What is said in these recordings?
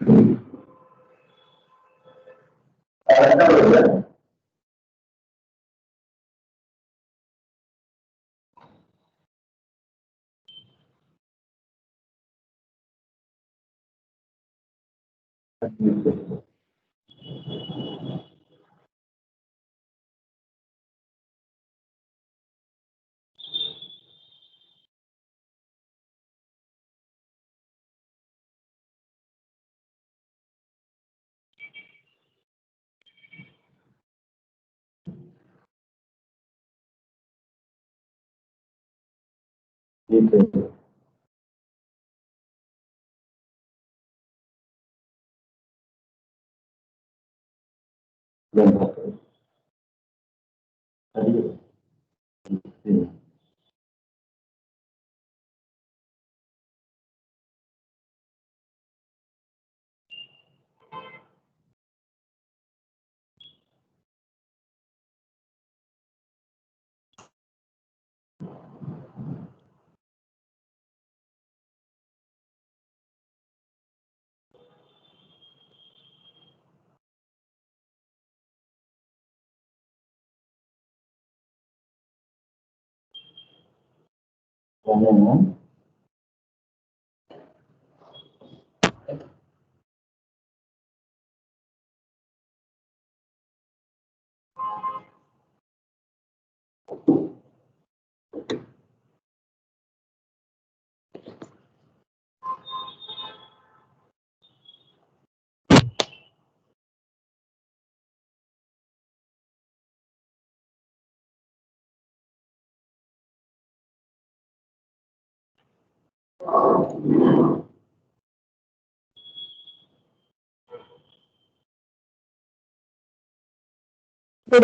Good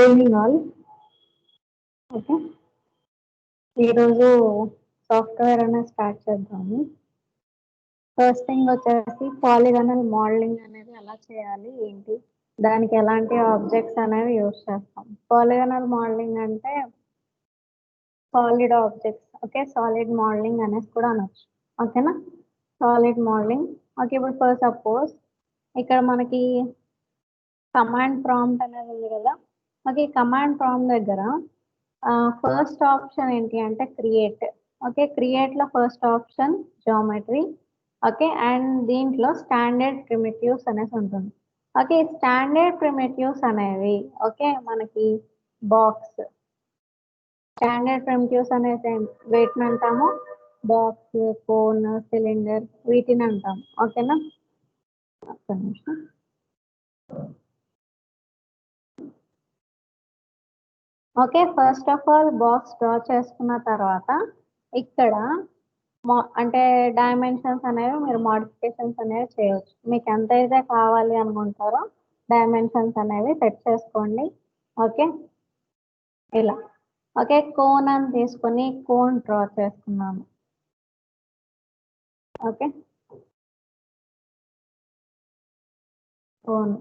evening all. Okay, ఈరోజు software అనేది start చేద్దాము. ఫస్ట్ థింగ్ వచ్చేసి పాలిగానల్ మోడలింగ్ అనేది ఎలా చేయాలి ఏంటి, దానికి ఎలాంటి ఆబ్జెక్ట్స్ అనేవి యూజ్ చేస్తాం. పాలిగానల్ మోడలింగ్ అంటే solid objects, okay, solid modelling అనేసి కూడా అనొచ్చు. ఓకేనా, సాలిడ్ మోడలింగ్. ఓకే, ఇప్పుడు ఫర్ సపోజ్ ఇక్కడ మనకి కమాండ్ ప్రాంప్ట్ అనేది ఉంది కదా. ఓకే, కమాండ్ ప్రాంప్ట్ దగ్గర ఫస్ట్ ఆప్షన్ ఏంటి అంటే క్రియేట్. ఓకే, క్రియేట్ లో first option geometry. Okay, and దీంట్లో స్టాండర్డ్ ప్రిమిటివ్స్ అనేసి ఉంటుంది. ఓకే, స్టాండర్డ్ ప్రిమిటివ్స్ అనేవి ఓకే మనకి బాక్స్, స్టాండర్డ్ ప్రిమిటివ్స్ అనేసి వీటిని అంటాము బాక్స్, కోన్, సిలిండర్, వీటిని అంటాం. ఓకేనా, ఒక్క నిమిషం. Okay, first of all box draw చేసుకున్న తర్వాత ఇక్కడ అంటే డైమెన్షన్స్ అనేవి మీరు మోడిఫికేషన్స్ అనేవి చేయవచ్చు. మీకు ఎంత అయితే కావాలి అనుకుంటారో డైమెన్షన్స్ అనేవి సెట్ చేసుకోండి. ఓకే, ఇలా. ఓకే, కోన్ అని తీసుకొని కోన్ డ్రా చేసుకున్నాను. Okay, cone.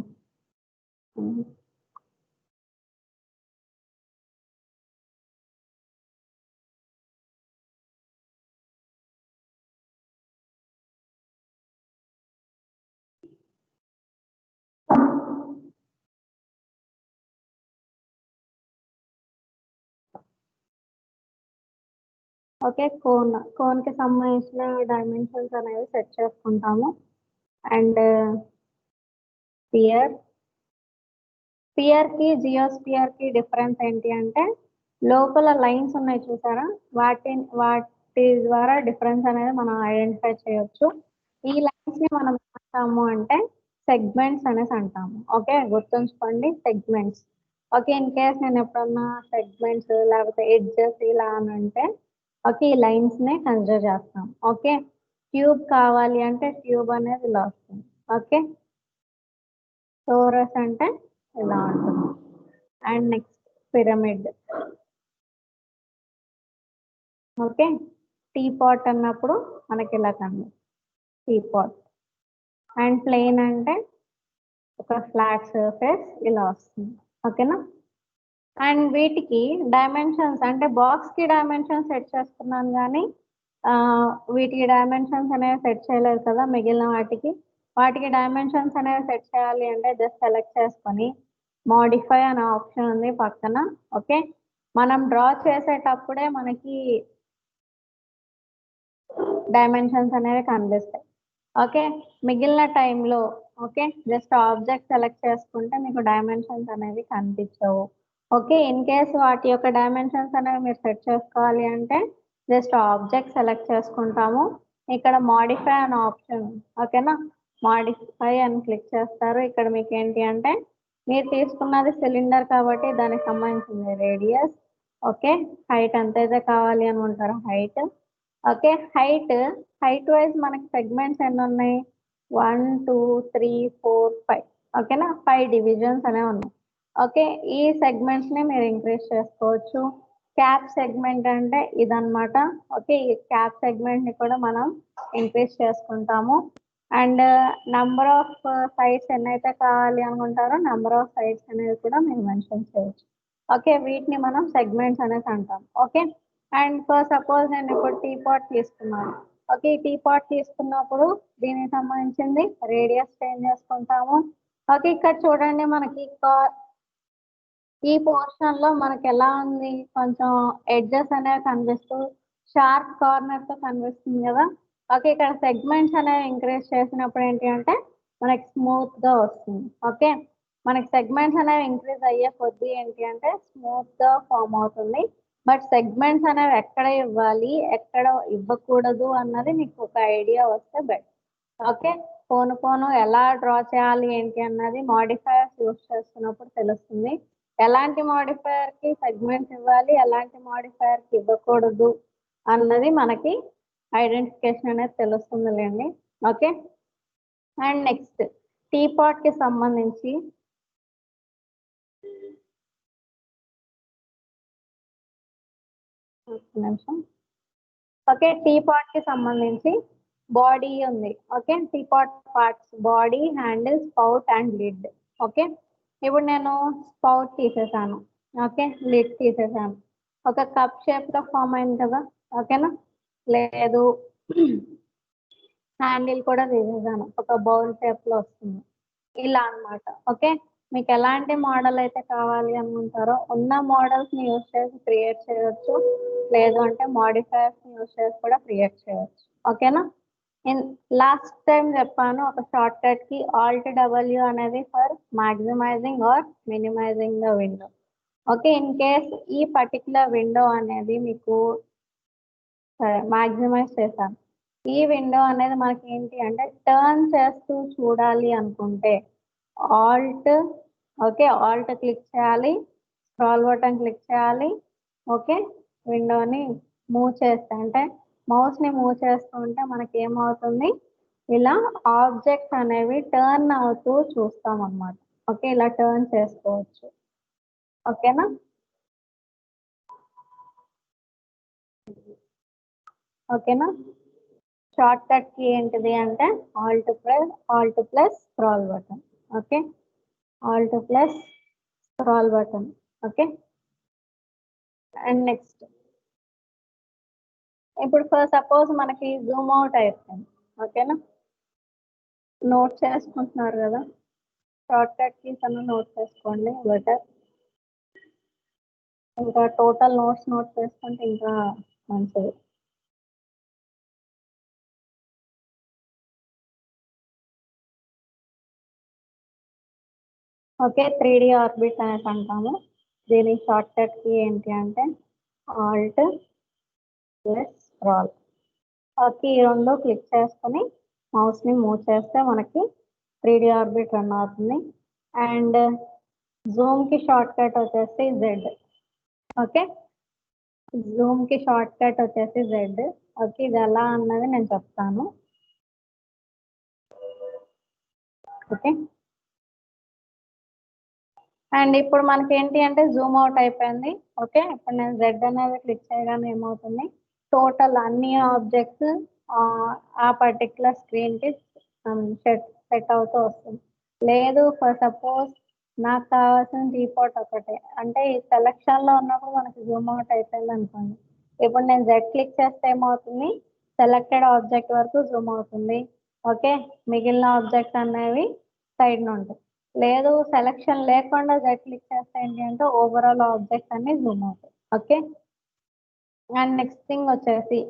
ఓకే, కోన్ కి సంబంధించిన డైమెన్షన్స్ అనేవి సెట్ చేసుకుంటాము. అండ్ స్పియర్ కి జియోస్పియర్ కి డిఫరెన్స్ ఏంటి అంటే లోపల లైన్స్ ఉన్నాయి చూసారా, వాటి ద్వారా డిఫరెన్స్ అనేది మనం ఐడెంటిఫై చేయొచ్చు. ఈ లైన్స్ ని మనం ఏమంటాము అంటే సెగ్మెంట్స్ అనేసి అంటాము. ఓకే, గుర్తుంచుకోండి, సెగ్మెంట్స్. ఓకే, ఇన్ కేస్ నేను ఎప్పుడన్నా సెగ్మెంట్స్ లేకపోతే ఎడ్జెస్ ఇలా అని అంటే ఓకే ఈ లైన్స్ నే కన్సిడర్ చేస్తాం. ఓకే, ట్యూబ్ కావాలి అంటే ట్యూబ్ అనేది ఇలా వస్తుంది. ఓకే, టోరస్ అంటే ఇలా ఉంటుంది. And next pyramid. Okay, teapot అన్నప్పుడు మనకి ఇలా కనిపిస్తుంది, టీ పాట్. అండ్ ప్లేన్ అంటే ఒక ఫ్లాట్ సర్ఫేస్ ఇలా వస్తుంది. ఓకేనా, అండ్ వీటికి డైమెన్షన్స్ అంటే బాక్స్ కి డైమెన్షన్స్ సెట్ చేస్తున్నాను కానీ వీటికి డైమెన్షన్స్ అనేవి సెట్ చేయలేదు కదా మిగిలిన వాటికి. వాటికి డైమెన్షన్స్ అనేవి సెట్ చేయాలి అంటే జస్ట్ సెలెక్ట్ చేసుకొని మోడిఫై అనే ఆప్షన్ ఉంది పక్కన. ఓకే, మనం డ్రా చేసేటప్పుడే మనకి డైమెన్షన్స్ అనేవి కనిపిస్తాయి. ఓకే, మిగిలిన టైంలో ఓకే జస్ట్ ఆబ్జెక్ట్ సెలెక్ట్ చేసుకుంటే మీకు డైమెన్షన్స్ అనేవి కనిపించవు. ఓకే, ఇన్ కేస్ వాటి యొక్క డైమెన్షన్స్ అనేవి మీరు సెట్ చేసుకోవాలి అంటే జస్ట్ ఆబ్జెక్ట్ సెలెక్ట్ చేసుకుంటాము. ఇక్కడ మోడిఫై అనే ఆప్షన్, ఓకేనా, మోడిఫై అని క్లిక్ చేస్తారు. ఇక్కడ మీకు ఏంటి అంటే మీరు తీసుకున్నది సిలిండర్ కాబట్టి దానికి సంబంధించింది రేడియస్. ఓకే, హైట్ ఎంతైతే కావాలి అనుకుంటారో హైట్. ఓకే, హైట్ వైజ్ మనకి సెగ్మెంట్స్ ఎన్ని ఉన్నాయి? 1 2 3 4 5. ఓకేనా, 5 డివిజన్స్ అనేవి ఉన్నాయి. ఓకే, ఈ సెగ్మెంట్స్ ని మీరు ఇంక్రీజ్ చేసుకోవచ్చు. క్యాప్ సెగ్మెంట్ అంటే ఇదన్నమాట. ఓకే, ఈ క్యాప్ సెగ్మెంట్ ని కూడా మనం ఇంక్రీజ్ చేసుకుంటాము. అండ్ నంబర్ ఆఫ్ సైడ్స్ ఎన్నైతే కావాలి అనుకుంటారో నంబర్ ఆఫ్ సైడ్స్ అనేవి కూడా మీరు మెన్షన్ చేయొచ్చు. ఓకే, వీటిని మనం సెగ్మెంట్స్ అనేసి అంటాం. ఓకే, అండ్ ఫర్ సపోజ్ నేను ఇప్పుడు టీ పాట్ తీసుకున్నాను. ఓకే, ఈ టీ పాట్ తీసుకున్నప్పుడు దీనికి సంబంధించింది రేడియస్ చేంజ్ చేసుకుంటాము. ఓకే, ఇక్కడ చూడండి మనకి ఈ పోర్షన్ లో మనకి ఎలా ఉంది, కొంచెం ఎడ్జెస్ అనేవి కనిపిస్తూ షార్ప్ కార్నర్ తో కనిపిస్తుంది కదా. ఓకే, ఇక్కడ సెగ్మెంట్స్ అనేవి ఇంక్రీజ్ చేసినప్పుడు ఏంటి అంటే మనకి స్మూత్ గా వస్తుంది. ఓకే, మనకి సెగ్మెంట్స్ అనేవి ఇంక్రీజ్ అయ్యే కొద్దీ ఏంటి అంటే స్మూత్ గా ఫామ్ అవుతుంది. బట్ సెగ్మెంట్స్ అనేవి ఎక్కడ ఇవ్వాలి ఎక్కడ ఇవ్వకూడదు అన్నది మీకు ఒక ఐడియా వస్తే బెటర్. ఓకే, పోను ఎలా డ్రా చేయాలి ఏంటి అన్నది మాడిఫైయర్స్ యూస్ చేస్తున్నప్పుడు తెలుస్తుంది. ఎలాంటి మాడిఫైయర్ కి సెగ్మెంట్స్ ఇవ్వాలి, ఎలాంటి మాడిఫైయర్ కి ఇవ్వకూడదు అన్నది మనకి ఐడెంటిఫికేషన్ అనేది తెలుస్తుందిలేండి. Okay, and next teapot కి సంబంధించి నిమిషం. ఓకే, టీ పాట్ కి సంబంధించి బాడీ ఉంది. Okay, teapot parts body, handle, spout and lid. Okay, ఇప్పుడు నేను స్పౌట్ తీసేసాను. ఓకే, లిడ్ తీసేసాను. ఒక కప్ షేప్ లో ఫామ్ అయింది కదా. ఓకేనా, లేదు హ్యాండిల్ కూడా తీసేసాను, ఒక బౌల్ షేప్ లో వస్తుంది. ఇలా అన్నమాట. ఓకే, మీకు ఎలాంటి మోడల్ అయితే కావాలి అనుకుంటారో ఉన్న మోడల్స్ ని యూస్ చేసి క్రియేట్ చేయవచ్చు, లేదు అంటే మాడిఫైయర్స్ ని యూస్ చేసి కూడా క్రియేట్ చేయవచ్చు. ఓకేనా, లాస్ట్ టైం చెప్పాను ఒక షార్ట్ కట్ కి ఆల్ట్ డబ్ల్యూ అనేది for maximising or minimising the window. Okay, in case ఈ పర్టికులర్ విండో అనేది మీకు మాక్సిమైజ్ చేశాను. ఈ విండో అనేది మనకి ఏంటి అంటే టర్న్ చేస్తూ చూడాలి అనుకుంటే ఆల్ట్, ఓకే, ఆల్ట్ క్లిక్ చేయాలి, స్క్రాల్ బటన్ క్లిక్ చేయాలి. ఓకే, విండోని మూవ్ చేస్తే అంటే మౌస్ ని మూవ్ చేస్తూ ఉంటే మనకి ఏమవుతుంది, ఇలా ఆబ్జెక్ట్స్ అనేవి టర్న్ అవుతూ చూస్తాం అన్నమాట. ఓకే, ఇలా టర్న్ చేసుకోవచ్చు. ఓకేనా, ఓకేనా, షార్ట్ కట్ కి ఏంటిది అంటే Alt plus scroll button. Okay, Alt plus scroll button. Okay, and next ఇప్పుడు ఫర్ సపోజ్ మనకి జూమ్ అవుట్ అయిపోయింది. ఓకేనా, నోట్ చేసుకుంటున్నారు కదా, షార్ట్ కట్ కీస్ అన్న నోట్ చేసుకోండి బెటర్. ఇంకా టోటల్ నోట్ చేసుకుంటే ఇంకా మంచిది. ఓకే, 3D ఆర్బిట్ అనేసి అంటాము. దీని షార్ట్ కట్ కి ఏంటి అంటే ఆల్ట్ ప్లస్ స్క్రాల్. ఓకే, ఈ రెండు క్లిక్ చేసుకొని మౌస్ ని మూవ్ చేస్తే మనకి 3D ఆర్బిట్ రన్ అవుతుంది. అండ్ జూమ్ కి షార్ట్ కట్ వచ్చేసి జెడ్. ఓకే, జూమ్ కి షార్ట్ కట్ వచ్చేసి జెడ్. ఓకే, ఇది ఎలా అన్నది నేను చెప్తాను. ఓకే, అండ్ ఇప్పుడు మనకి ఏంటి అంటే జూమ్ అవుట్ అయిపోయింది. ఓకే, ఇప్పుడు నేను జెడ్ అనేది క్లిక్ చేయగానే ఏమవుతుంది, టోటల్ అన్ని ఆబ్జెక్ట్స్ ఆ పర్టికులర్ స్క్రీన్ కి సెట్ అవుతూ వస్తుంది. లేదు ఫర్ సపోజ్ నాకు కావాల్సిన టీపాట్ ఒకటే అంటే ఈ సెలక్షన్ లో ఉన్నప్పుడు మనకి జూమ్ అవుట్ అయిపోయింది అనుకోండి. ఇప్పుడు నేను జెడ్ క్లిక్ చేస్తే ఏమవుతుంది, సెలెక్టెడ్ ఆబ్జెక్ట్ వరకు జూమ్ అవుతుంది. ఓకే, మిగిలిన ఆబ్జెక్ట్స్ అనేవి సైడ్ ఉంటాయి. లేదు సెలెక్షన్ లేకుండా జెడ్ క్లిక్ చేస్తే ఏంటి అంటే ఓవరాల్ ఆబ్జెక్ట్స్ అన్ని జూమ్ అవుతాయి. ఓకే, అండ్ నెక్స్ట్ థింగ్ వచ్చేసి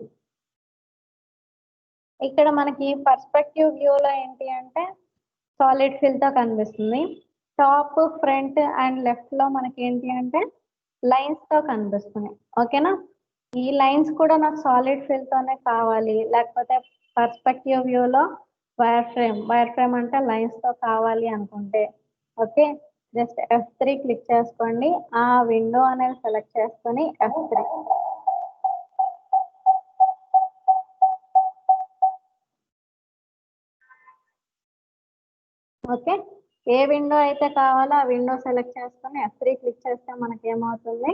ఇక్కడ మనకి పర్స్పెక్టివ్ వ్యూలో ఏంటి అంటే సాలిడ్ ఫిల్ తో కనిపిస్తుంది. టాప్, ఫ్రంట్ అండ్ లెఫ్ట్ లో మనకి ఏంటి అంటే లైన్స్ తో కనిపిస్తున్నాయి. ఓకేనా, ఈ లైన్స్ కూడా నాకు సాలిడ్ ఫిల్ తోనే కావాలి, లేకపోతే పర్స్పెక్టివ్ వ్యూలో వైర్ ఫ్రేమ్ అంటే లైన్స్ తో కావాలి అనుకుంటే ఓకే, జస్ట్ F3 క్లిక్ చేసుకోండి. ఆ విండో అనేది సెలెక్ట్ చేసుకొని F3. ఓకే, ఏ విండో అయితే కావాలో ఆ విండో సెలెక్ట్ చేసుకొని F3 క్లిక్ చేస్తే మనకి ఏమవుతుంది,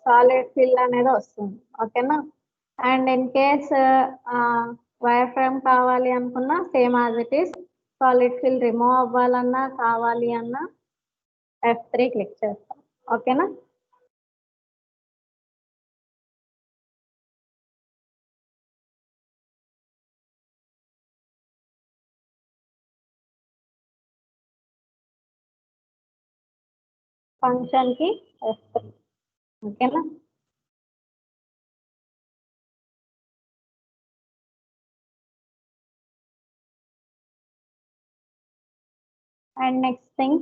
సాలిడ్ ఫిల్ అనేది వస్తుంది. ఓకేనా, and in case wire frame కావాలి అనుకున్నా same as it is, solid fill remove అవ్వాలన్నా కావాలి అన్నా F3 క్లిక్ చేస్తాం. ఓకేనా, ఫంక్షన్ కి F3. ఓకేనా, అండ్ నెక్స్ట్ థింగ్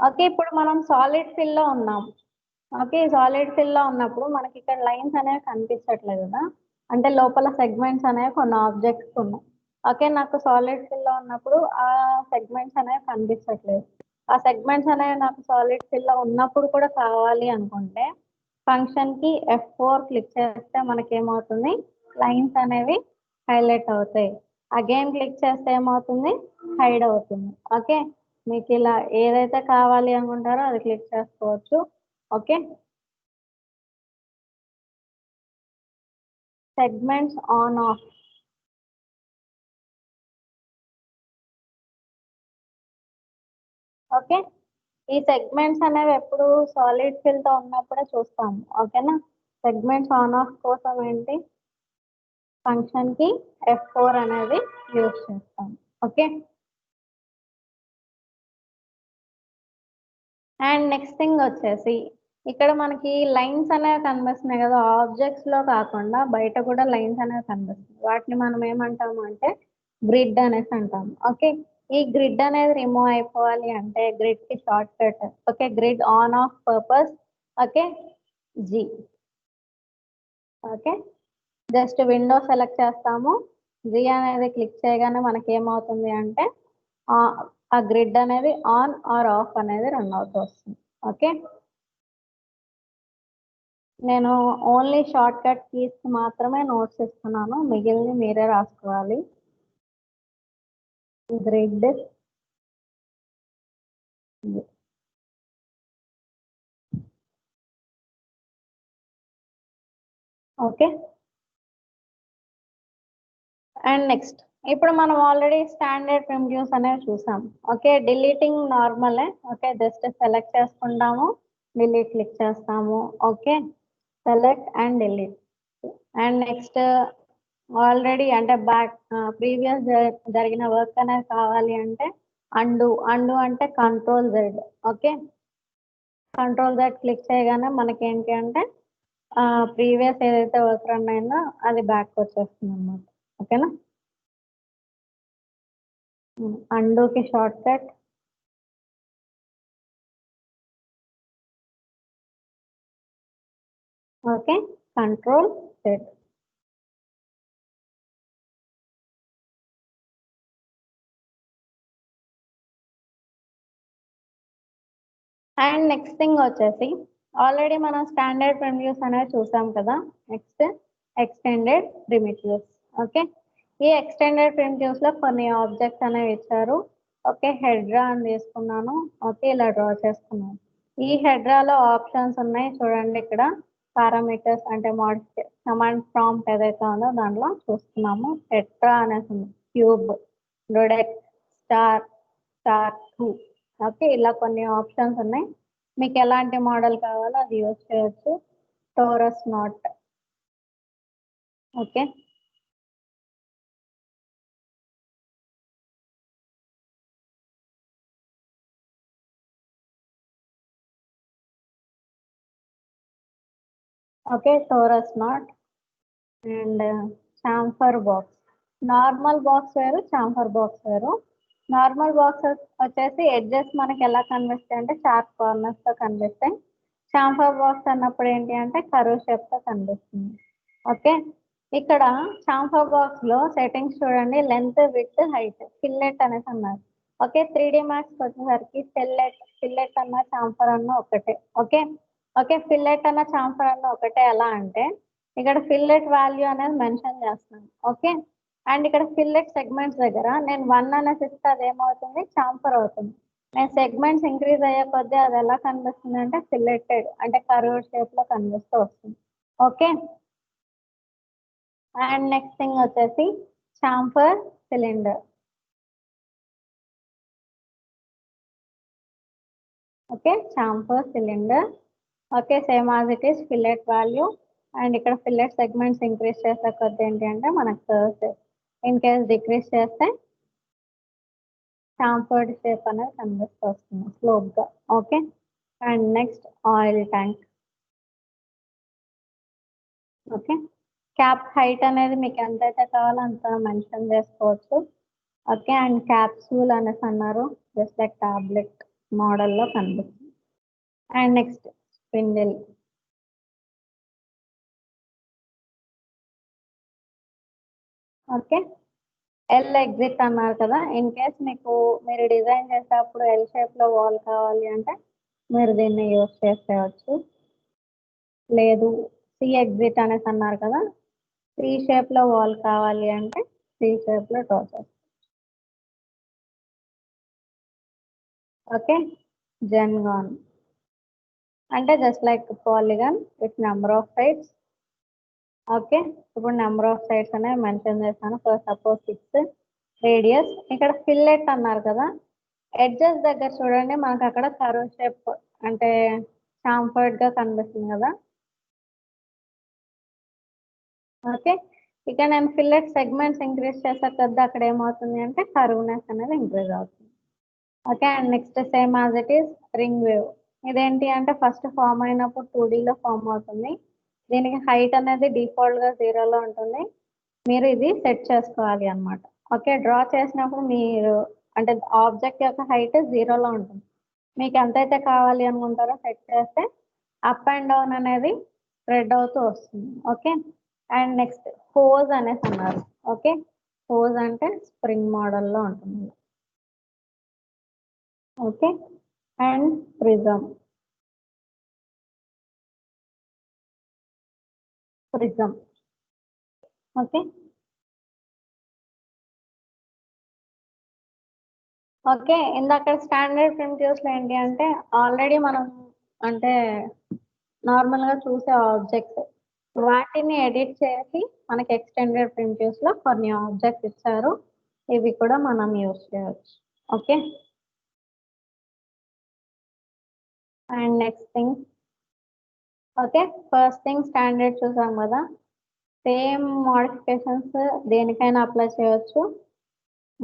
ఓకే, ఇప్పుడు మనం సాలిడ్ ఫిల్ లో ఉన్నాం. ఓకే, సాలిడ్ ఫిల్ లో ఉన్నప్పుడు మనకి ఇక్కడ లైన్స్ అనేవి కనిపించట్లేదు కదా, అంటే లోపల సెగ్మెంట్స్ అనేవి కొన్ని ఆబ్జెక్ట్స్ ఉన్నాయి. ఓకే, నాకు సాలిడ్ ఫిల్ లో ఉన్నప్పుడు ఆ సెగ్మెంట్స్ అనేవి కనిపించట్లేదు. ఆ సెగ్మెంట్స్ అనేవి నాకు సాలిడ్ ఫిల్ లో ఉన్నప్పుడు కూడా కావాలి అనుకుంటే ఫంక్షన్ కి F4 క్లిక్ చేస్తే మనకి ఏమవుతుంది, లైన్స్ అనేవి హైలైట్ అవుతాయి. అగైన్ క్లిక్ చేస్తే ఏమవుతుంది, హైడ్ అవుతుంది. ఓకే, మీకు ఇలా ఏదైతే కావాలి అనుకుంటారో అది క్లిక్ చేసుకోవచ్చు. Okay, segments on off. Okay, ఈ సెగ్మెంట్స్ అనేవి ఎప్పుడు సాలిడ్ ఫిల్ తో ఉన్నప్పుడే చూస్తాము. ఓకేనా, సెగ్మెంట్స్ ఆన్ ఆఫ్ కోసం ఏంటి, ఫంక్షన్ కి F4 అనేది యూజ్ చేస్తాం. ఓకే, అండ్ నెక్స్ట్ థింగ్ వచ్చేసి ఇక్కడ మనకి లైన్స్ అనేవి కనిపిస్తున్నాయి కదా, ఆబ్జెక్ట్స్ లో కాకుండా బయట కూడా లైన్స్ అనేవి కనిపిస్తున్నాయి. వాటిని మనం ఏమంటాము అంటే గ్రిడ్ అనేసి అంటాం. ఓకే, ఈ గ్రిడ్ అనేది రిమూవ్ అయిపోవాలి అంటే గ్రిడ్ కి shortcut okay, grid on off purpose okay G. Okay, just window select చేస్తాము, G అనేది క్లిక్ చేయగానే మనకి ఏమవుతుంది అంటే ఆ గ్రిడ్ అనేది ఆన్ ఆర్ ఆఫ్ అనేది రన్ అవుతూ వస్తుంది. ఓకే, నేను ఓన్లీ షార్ట్ కట్ కీస్ మాత్రమే నోట్స్ ఇస్తున్నాను, మిగిలిన మీరే రాసుకోవాలి. గ్రిడ్ ఓకే, అండ్ నెక్స్ట్ ఇప్పుడు మనం ఆల్రెడీ స్టాండర్డ్ ప్రిమిటివ్స్ అనేవి చూసాం. ఓకే, డిలీటింగ్ నార్మలే. ఓకే, జస్ట్ సెలెక్ట్ చేసుకుంటాము, డిలీట్ క్లిక్ చేస్తాము. Okay, select and delete. And next already అంటే బ్యాక్ ప్రీవియస్ జరిగిన వర్క్ అనేది కావాలి అంటే అండు. అండు అంటే Ctrl Z. Okay, Ctrl Z click చేయగానే మనకి ఏంటి అంటే ప్రీవియస్ ఏదైతే వర్క్ రన్ అయిందో అది బ్యాక్ వచ్చేస్తుంది అన్నమాట. ఓకేనా, అండూకి shortcut okay, Ctrl Z. And next thing వచ్చేసి ఆల్రెడీ మనం స్టాండర్డ్ ప్రిమిటివ్స్ అనేవి చూసాం కదా, నెక్స్ట్ ఎక్స్టెండెడ్ ప్రిమిటివ్స్. ఓకే, ఈ ఎక్స్టెండెడ్ ప్రిమిటివ్స్ లో కొన్ని ఆబ్జెక్ట్స్ అనేవి ఇచ్చారు. ఓకే, హెడ్రా అని తీసుకున్నాను. ఓకే, ఇలా డ్రా చేసుకున్నాను. ఈ హెడ్రాలో ఆప్షన్స్ ఉన్నాయి చూడండి, ఇక్కడ పారామీటర్స్ అంటే మోడిఫై కమాండ్ ప్రాంప్ట్ ఏదైతే ఉందో దాంట్లో చూస్తున్నాము. టెట్రా అనేసి ఉంది, క్యూబ్, డొడెక్, స్టార్, స్టార్ 2. ఓకే, ఇలా కొన్ని ఆప్షన్స్ ఉన్నాయి, మీకు ఎలాంటి మోడల్ కావాలో అది యూజ్ చేయొచ్చు. Torus not okay. Okay. Torus not and chamfer box. Normal box వేరు, చాంఫర్ బాక్స్ వేరు. నార్మల్ బాక్స్ వచ్చేసి ఎడ్జెస్ మనకి ఎలా కనిపిస్తాయి అంటే షార్ప్ కార్నర్స్తో కనిపిస్తాయి. చాంఫర్ బాక్స్ అన్నప్పుడు ఏంటి అంటే కర్వ్ షేప్తో కనిపిస్తుంది. ఓకే. ఇక్కడ చాంఫర్ బాక్స్లో సెట్టింగ్స్ చూడండి, లెంత్ విత్ హైట్ ఫిల్లెట్ అనేసి అన్నారు. ఓకే. 3D మ్యాక్స్ వచ్చేసరికి ఫిల్లెట్ అన్న చాంఫర్ అన్న ఒకటే. ఓకే. ఓకే. ఫిల్లెట్ అన్న చాంఫర్ అన్న ఒకటే ఎలా అంటే ఇక్కడ ఫిల్లెట్ వాల్యూ అనేది మెన్షన్ చేస్తున్నాను. ఓకే. అండ్ ఇక్కడ ఫిల్లెట్ సెగ్మెంట్స్ దగ్గర నేను 1 అనేసి ఇస్తే అది ఏమవుతుంది, చాంఫర్ అవుతుంది. నేను సెగ్మెంట్స్ ఇంక్రీజ్ అయ్యే కొద్దీ అది ఎలా కనిపిస్తుంది అంటే ఫిల్లెటెడ్ అంటే కర్వ్ షేప్లో కనిపిస్తూ వస్తుంది. ఓకే. అండ్ నెక్స్ట్ థింగ్ వచ్చేసి chamfer cylinder. Okay. Chamfer cylinder. Okay. Same as it is fillet value and ఇక్కడ ఫిల్లెట్ సెగ్మెంట్స్ ఇంక్రీజ్ చేసే కొద్ది ఏంటి అంటే మనకు కర్వ్స్, ఇన్ కేస్ డిక్రీజ్ చేస్తే చాంఫర్డ్ షేప్ అనేది కనిపిస్తూ వస్తుంది స్లోప్గా. Okay. And next oil tank. Okay. Cap height అనేది మీకు ఎంతైతే కావాలో అంత మెన్షన్ చేసుకోవచ్చు. ఓకే. అండ్ క్యాప్సూల్ అనేసి అన్నారు, జస్ట్ లైక్ టాబ్లెట్ మోడల్లో కనిపిస్తుంది. And next spindle. Okay. L exit అన్నారు కదా, ఇన్ కేస్ మీరు డిజైన్ చేసేటప్పుడు ఎల్ షేప్లో వాల్ కావాలి అంటే మీరు దీన్ని యూస్ చేసేయచ్చు. లేదు సి ఎగ్జిట్ అనేసి అన్నారు కదా, సి షేప్లో వాల్ కావాలి అంటే సి షేప్లో డ్రా చేస్తాం. ఓకే. జెన్గాన్ అంటే just like polygon with number of sides. Okay. ఇప్పుడు నెంబర్ ఆఫ్ సైడ్స్ అనేవి మెన్షన్ చేస్తాను. For suppose 6 radius. ఇక్కడ ఫిల్లెట్ అన్నారు కదా, ఎడ్జెస్ దగ్గర చూడండి మనకు అక్కడ కర్వ్ షేప్ అంటే చాంఫర్డ్గా కనిపిస్తుంది కదా. ఓకే. ఇక నేను ఫిల్లెట్ సెగ్మెంట్స్ ఇంక్రీజ్ చేసే కొద్ది అక్కడ ఏమవుతుంది అంటే కర్వ్నెస్ అనేది ఇంక్రీజ్ అవుతుంది. Okay. And next same as it is ring wave. ఇదేంటి అంటే ఫస్ట్ ఫామ్ అయినప్పుడు 2Dలో ఫామ్ అవుతుంది. దీనికి హైట్ అనేది డిఫాల్ట్గా 0లో ఉంటుంది. మీరు ఇది సెట్ చేసుకోవాలి అనమాట. ఓకే. డ్రా చేసినప్పుడు మీరు అంటే ఆబ్జెక్ట్ యొక్క హైట్ 0లో ఉంటుంది. మీకు ఎంతైతే కావాలి అనుకుంటారో సెట్ చేస్తే అప్ అండ్ డౌన్ అనేది స్ప్రెడ్ అవుతూ వస్తుంది. ఓకే. అండ్ నెక్స్ట్ హోజ్ అనేసి అన్నారు. ఓకే. హోజ్ అంటే స్ప్రింగ్ మోడల్లో ఉంటుంది. Okay. And prism. Okay. Okay. ఇందాక స్టాండర్డ్ ప్రిమిటివ్స్లో ఏంటి అంటే ఆల్రెడీ మనం అంటే నార్మల్గా చూసే ఆబ్జెక్ట్స్ వాటిని ఎడిట్ చేసి మనకి ఎక్స్టెండెడ్ ప్రిమిటివ్స్లో కొన్ని ఆబ్జెక్ట్స్ ఇచ్చారు, ఇవి కూడా మనం యూజ్ చేయవచ్చు. Okay. And next thing. Okay. First thing standard చూసాం కదా, సేమ్ మోడిఫికేషన్స్ దేనికైనా అప్లై చేయవచ్చు.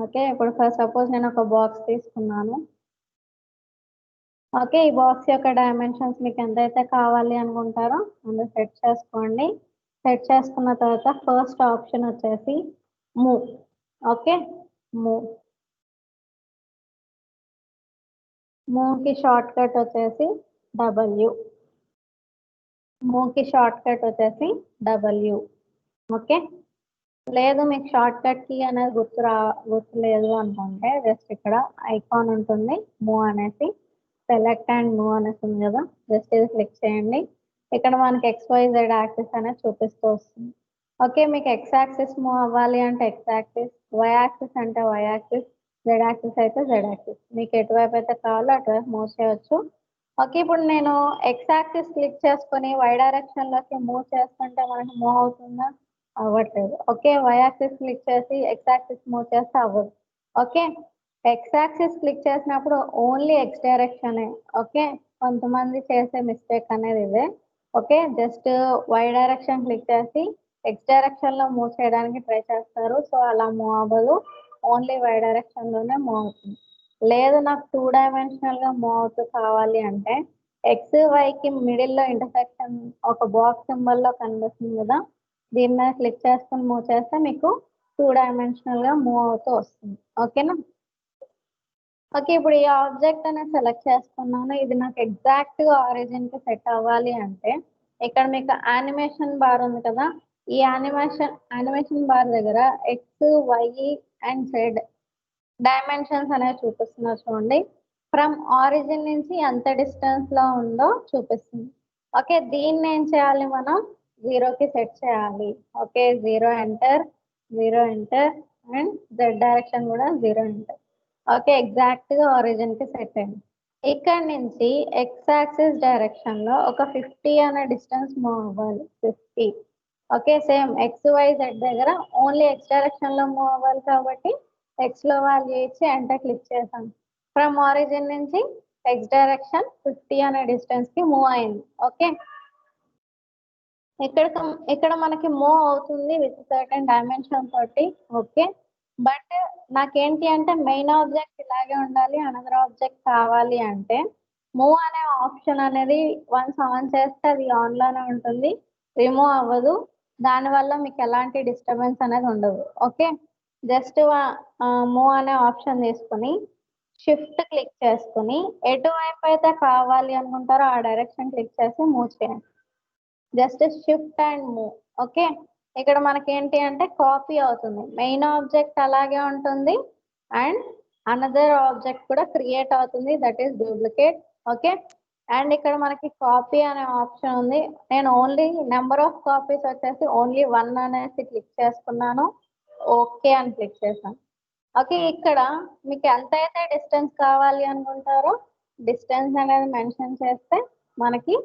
ఓకే. ఇప్పుడు ఫర్ సపోజ్ నేను ఒక బాక్స్ తీసుకున్నాను. ఓకే. ఈ బాక్స్ యొక్క డైమెన్షన్స్ మీకు ఎంతైతే కావాలి అనుకుంటారో అందులో సెట్ చేసుకోండి. సెట్ చేసుకున్న తర్వాత ఫస్ట్ ఆప్షన్ వచ్చేసి మూవ్. ఓకే. మూవ్కి షార్ట్ కట్ వచ్చేసి డబ్ల్యూ. ఓకే. లేదు మీకు షార్ట్ కట్ కీ అనేది గుర్తులేదు అనుకుంటే జస్ట్ ఇక్కడ ఐకాన్ ఉంటుంది మూవ్ అనేసి, సెలెక్ట్ అండ్ మూవ్ అనేసి ఉంది కదా, జస్ట్ ఇది క్లిక్ చేయండి. ఇక్కడ మనకి XYZ యాక్సిస్ అనేది చూపిస్తూ వస్తుంది. ఓకే. మీకు X యాక్సిస్ మూవ్ అవ్వాలి అంటే X యాక్సిస్, Y యాక్సిస్ అంటే Y యాక్సిస్, Z యాక్సిస్ అయితే Z యాక్సిస్, మీకు ఎటువైపు అయితే కావాలో అటువైపు మూవ్ చేయవచ్చు. ఓకే. ఇప్పుడు నేను X యాక్సిస్ క్లిక్ చేసుకొని Y డైరెక్షన్లోకి మూవ్ చేస్తుంటే మనకి మూవ్ అవుతుందా, అవ్వట్లేదు. ఓకే. Y యాక్సిస్ క్లిక్ చేసి X యాక్సిస్ మూవ్ చేస్తే అవ్వదు. ఓకే. X యాక్సిస్ క్లిక్ చేసినప్పుడు ఓన్లీ X డైరెక్షనే. ఓకే. కొంతమంది చేసే మిస్టేక్ అనేది ఇదే. Okay. Just Y direction click చేసి ఎక్స్ డైరెక్షన్ లో మూవ్ చేయడానికి ట్రై చేస్తారు. సో అలా మూవ్ అవ్వదు, ఓన్లీ వై డైరెక్షన్ లోనే మూవ్ అవుతుంది. లేదు నాకు 2 డైమెన్షనల్ గా మూవ్ అవుతూ కావాలి అంటే ఎక్స్ వైకి మిడిల్ లో ఇంటర్సెక్షన్ ఒక బాక్స్ సింబల్ లో కనిపిస్తుంది కదా, దీని మీద క్లిక్ చేసుకుని మూవ్ చేస్తే మీకు 2 డైమెన్షనల్ గా మూవ్ అవుతూ వస్తుంది. ఓకేనా? ఓకే, ఇప్పుడు ఈ ఆబ్జెక్ట్ అనేది సెలెక్ట్ చేసుకున్నాను. ఇది నాకు ఎగ్జాక్ట్ గా ఆరిజిన్ కి సెట్ అవ్వాలి అంటే ఇక్కడ మీకు యానిమేషన్ బార్ ఉంది కదా, ఈ యానిమేషన్ బార్ దగ్గర X Y and Z dimensions అనేవి చూపిస్తున్నారు చూడండి. ఫ్రమ్ ఆరిజిన్ నుంచి ఎంత డిస్టెన్స్ లో ఉందో చూపిస్తుంది. ఓకే, దీన్ని ఏం చేయాలి, మనం 0కి సెట్ చేయాలి. Okay, 0 enter and Z direction కూడా 0 ఎంటర్. ఓకే, ఎగ్జాక్ట్ గా ఆరిజిన్ కి సెట్ అయింది. ఇక్కడ నుంచి ఎక్స్ యాక్సిస్ డైరెక్షన్ లో ఒక 50 అనే డిస్టెన్స్ మూవ్ అవ్వాలి. 50. Okay, same X Y Z దగ్గర ఓన్లీ ఎక్స్ డైరెక్షన్ లో మూవ్ అవ్వాలి కాబట్టి ఎక్స్ లో వాల్యూ ఇచ్చి ఎంటర్ క్లిక్ చేసాం. ఫ్రమ్ ఆరిజిన్ నుంచి ఎక్స్ డైరెక్షన్ 50 అనే డిస్టెన్స్ కి మూవ్ అయింది. ఓకే, ఇక్కడ మనకి మూవ్ అవుతుంది విత్ సర్టెన్ డైమెన్షన్ తోటి. ఓకే, బట్ నాకేంటి అంటే మెయిన్ ఆబ్జెక్ట్ ఇలాగే ఉండాలి, అనదర్ ఆబ్జెక్ట్ కావాలి అంటే మూవ్ అనే ఆప్షన్ అనేది వన్స్ ఆన్ చేస్తే అది ఆన్ లోనే ఉంటుంది, రిమూవ్ అవ్వదు. దానివల్ల మీకు ఎలాంటి డిస్టర్బెన్స్ అనేది ఉండదు. ఓకే, జస్ట్ మూవ్ అనే ఆప్షన్ తీసుకుని షిఫ్ట్ క్లిక్ చేసుకుని ఎటువైపు అయితే కావాలి అనుకుంటారో ఆ డైరెక్షన్ క్లిక్ చేసి మూవ్ చేయండి. Just shift and move. Okay, ఇక్కడ మనకి ఏంటి అంటే కాపీ అవుతుంది, మెయిన్ ఆబ్జెక్ట్ అలాగే ఉంటుంది అండ్ అనదర్ ఆబ్జెక్ట్ కూడా క్రియేట్ అవుతుంది, that is duplicate. Okay, and ఇక్కడ మనకి కాపీ అనే ఆప్షన్ ఉంది. నేను ఓన్లీ నెంబర్ ఆఫ్ కాపీస్ వచ్చేసి ఓన్లీ 1 అనేసి క్లిక్ చేసుకున్నాను. ఓకే అని క్లిక్ చేశాను. ఓకే, ఇక్కడ మీకు ఎంతైతే డిస్టెన్స్ కావాలి అనుకుంటారో డిస్టెన్స్ అనేది మెన్షన్ చేస్తే మనకి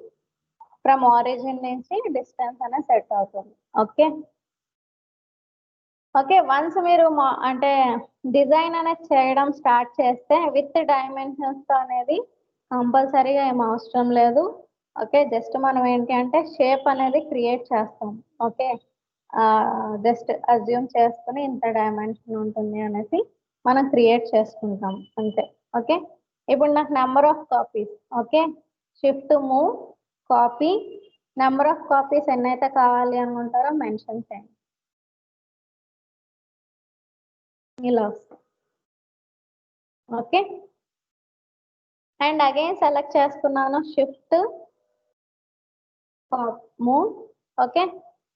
ఫ్రమ్ ఆరిజిన్ నుంచి డిస్టెన్స్ అనేది సెట్ అవుతుంది. ఓకే ఓకే, వన్స్ మీరు అంటే డిజైన్ అనేది చేయడం స్టార్ట్ చేస్తే విత్ డైమెన్షన్స్ తో అనేది కంపల్సరీగా ఏం అవసరం లేదు. ఓకే, జస్ట్ మనం ఏంటి అంటే షేప్ అనేది క్రియేట్ చేస్తాం. ఓకే, జస్ట్ అజ్యూమ్ చేసుకుని ఇంత డైమెన్షన్ ఉంటుంది అనేసి మనం క్రియేట్ చేసుకుంటాం అంతే. ఓకే, ఇప్పుడు నాకు number of copies. Okay, shift move copy, number of copies ఎన్నైతే కావాలి అనుకుంటారో మెన్షన్ చేయండి. ఇలా వస్తుంది. ఓకే, అండ్ అగైన్ సెలెక్ట్ చేసుకున్నాను షిఫ్ట్ మూవ్. ఓకే,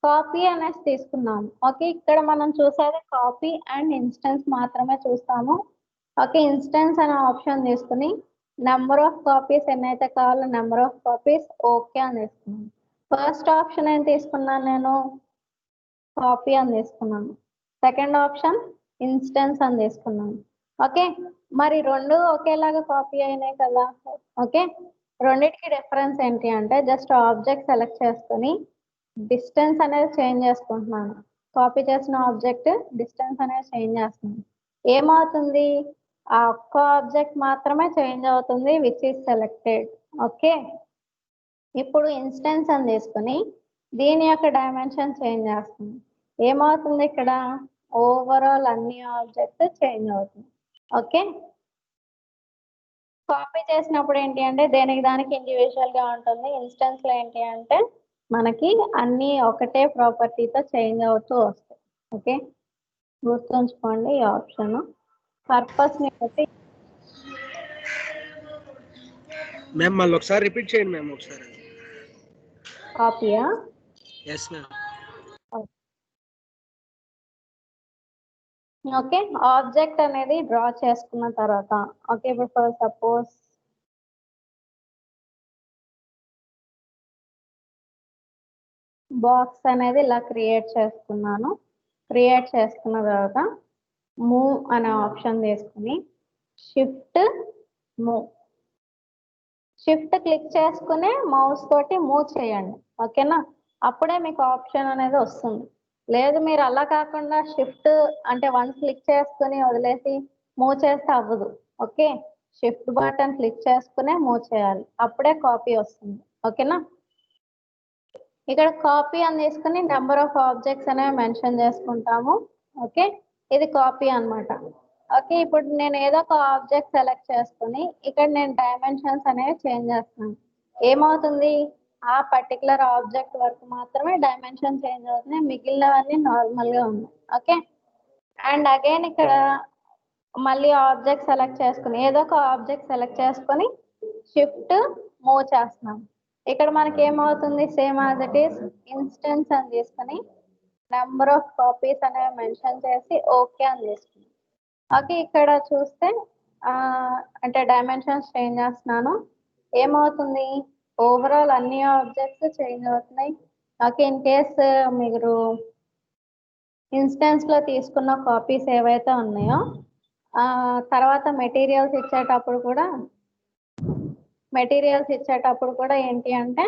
కాపీ అనేసి తీసుకున్నాము. ఓకే, ఇక్కడ మనం చూసేది కాపీ అండ్ ఇన్స్టెన్స్ మాత్రమే చూస్తాము. ఓకే, ఇన్స్టెన్స్ అనే ఆప్షన్ తీసుకుని నెంబర్ ఆఫ్ కాపీస్ ఎన్నైతే కావాలో నెంబర్ ఆఫ్ కాపీస్ ఓకే అని తీసుకున్నాను. ఫస్ట్ ఆప్షన్ ఏం తీసుకున్నాను, నేను కాపీ అని తీసుకున్నాను. సెకండ్ ఆప్షన్ ఇన్స్టెన్స్ అని తీసుకున్నాను. ఓకే, మరి రెండు ఒకేలాగా కాపీ అయినాయి కదా. ఓకే, రెండింటికి డిఫరెన్స్ ఏంటి అంటే జస్ట్ ఆబ్జెక్ట్ సెలెక్ట్ చేసుకుని డిస్టెన్స్ అనేది చేంజ్ చేసుకుంటున్నాను. కాపీ చేసిన ఆబ్జెక్ట్ డిస్టెన్స్ అనేది చేంజ్ చేస్తున్నాను. ఏమవుతుంది, ఆ ఒక్క ఆబ్జెక్ట్ మాత్రమే చేంజ్ అవుతుంది విచ్ ఈస్ సెలెక్టెడ్. ఓకే, ఇప్పుడు ఇన్స్టెన్స్ అని తీసుకుని దీని యొక్క డైమెన్షన్ చేంజ్ చేస్తుంది. ఏమవుతుంది, ఇక్కడ ఓవరాల్ అన్ని ఆబ్జెక్ట్ చేంజ్ అవుతుంది. ఓకే, కాపీ చేసినప్పుడు ఏంటి అంటే దేనికి దానికి ఇండివిజువల్ గా ఉంటుంది. ఇన్స్టెన్స్ లో ఏంటి అంటే మనకి అన్ని ఒకటే ప్రాపర్టీతో చేంజ్ అవుతూ వస్తాయి. ఓకే, గుర్తుంచుకోండి ఈ ఆప్షన్ పర్పస్ ని బట్టి. మ్యామ్ మళ్ళీ ఒకసారి రిపీట్ చేయండి మ్యామ్ ఒకసారి. కాపీయా? Yes ma'am. ఓకే, ఆబ్జెక్ట్ అనేది డ్రా చేసుకున్న తర్వాత ఓకే, ఇప్పుడు ఫర్ సపోజ్ బాక్స్ అనేది ఇలా క్రియేట్ చేసుకున్నాను. క్రియేట్ చేసుకున్న తర్వాత మూవ్ అనే ఆప్షన్ తీసుకుని షిఫ్ట్ మూవ్, షిఫ్ట్ క్లిక్ చేసుకుని మౌస్ తోటి మూవ్ చేయండి. ఓకేనా, అప్పుడే మీకు ఆప్షన్ అనేది వస్తుంది. లేదు మీరు అలా కాకుండా షిఫ్ట్ అంటే వన్స్ క్లిక్ చేసుకుని వదిలేసి మూవ్ చేస్తే అవ్వదు. ఓకే, షిఫ్ట్ బటన్ క్లిక్ చేసుకునే మూవ్ చేయాలి, అప్పుడే కాపీ వస్తుంది. ఓకేనా, ఇక్కడ కాపీ అని తీసుకుని నెంబర్ ఆఫ్ ఆబ్జెక్ట్స్ అనేవి మెన్షన్ చేసుకుంటాము. ఓకే, ఇది కాపీ అన్నమాట. ఓకే, ఇప్పుడు నేను ఏదో ఒక ఆబ్జెక్ట్ సెలెక్ట్ చేసుకుని ఇక్కడ నేను డైమెన్షన్స్ అనేవి చేంజ్ చేస్తాను. ఏమవుతుంది, ఆ పర్టికులర్ ఆబ్జెక్ట్ వరకు మాత్రమే డైమెన్షన్ చేంజ్ అవుతున్నాయి, మిగిలినవన్నీ నార్మల్ గా ఉన్నాయి. ఓకే, అండ్ అగైన్ ఇక్కడ మళ్ళీ ఆబ్జెక్ట్ సెలెక్ట్ చేసుకుని ఏదో ఒక ఆబ్జెక్ట్ సెలెక్ట్ చేసుకొని షిఫ్ట్ మూవ్ చేస్తున్నాం. ఇక్కడ మనకి ఏమవుతుంది, same as it is instance అని తీసుకొని నెంబర్ ఆఫ్ కాపీస్ అనేవి మెన్షన్ చేసి ఓకే అని తీసుకున్నాం. ఓకే, ఇక్కడ చూస్తే అంటే డైమెన్షన్స్ చేంజ్ చేస్తున్నాను. ఏమవుతుంది, ఓవరాల్ అన్ని ఆబ్జెక్ట్స్ చేంజ్ అవుతున్నాయి. ఓకే, ఇన్ కేస్ మీరు ఇన్స్టెన్స్ లో తీసుకున్న కాపీస్ ఏవైతే ఉన్నాయో తర్వాత మెటీరియల్స్ ఇచ్చేటప్పుడు కూడా ఏంటి అంటే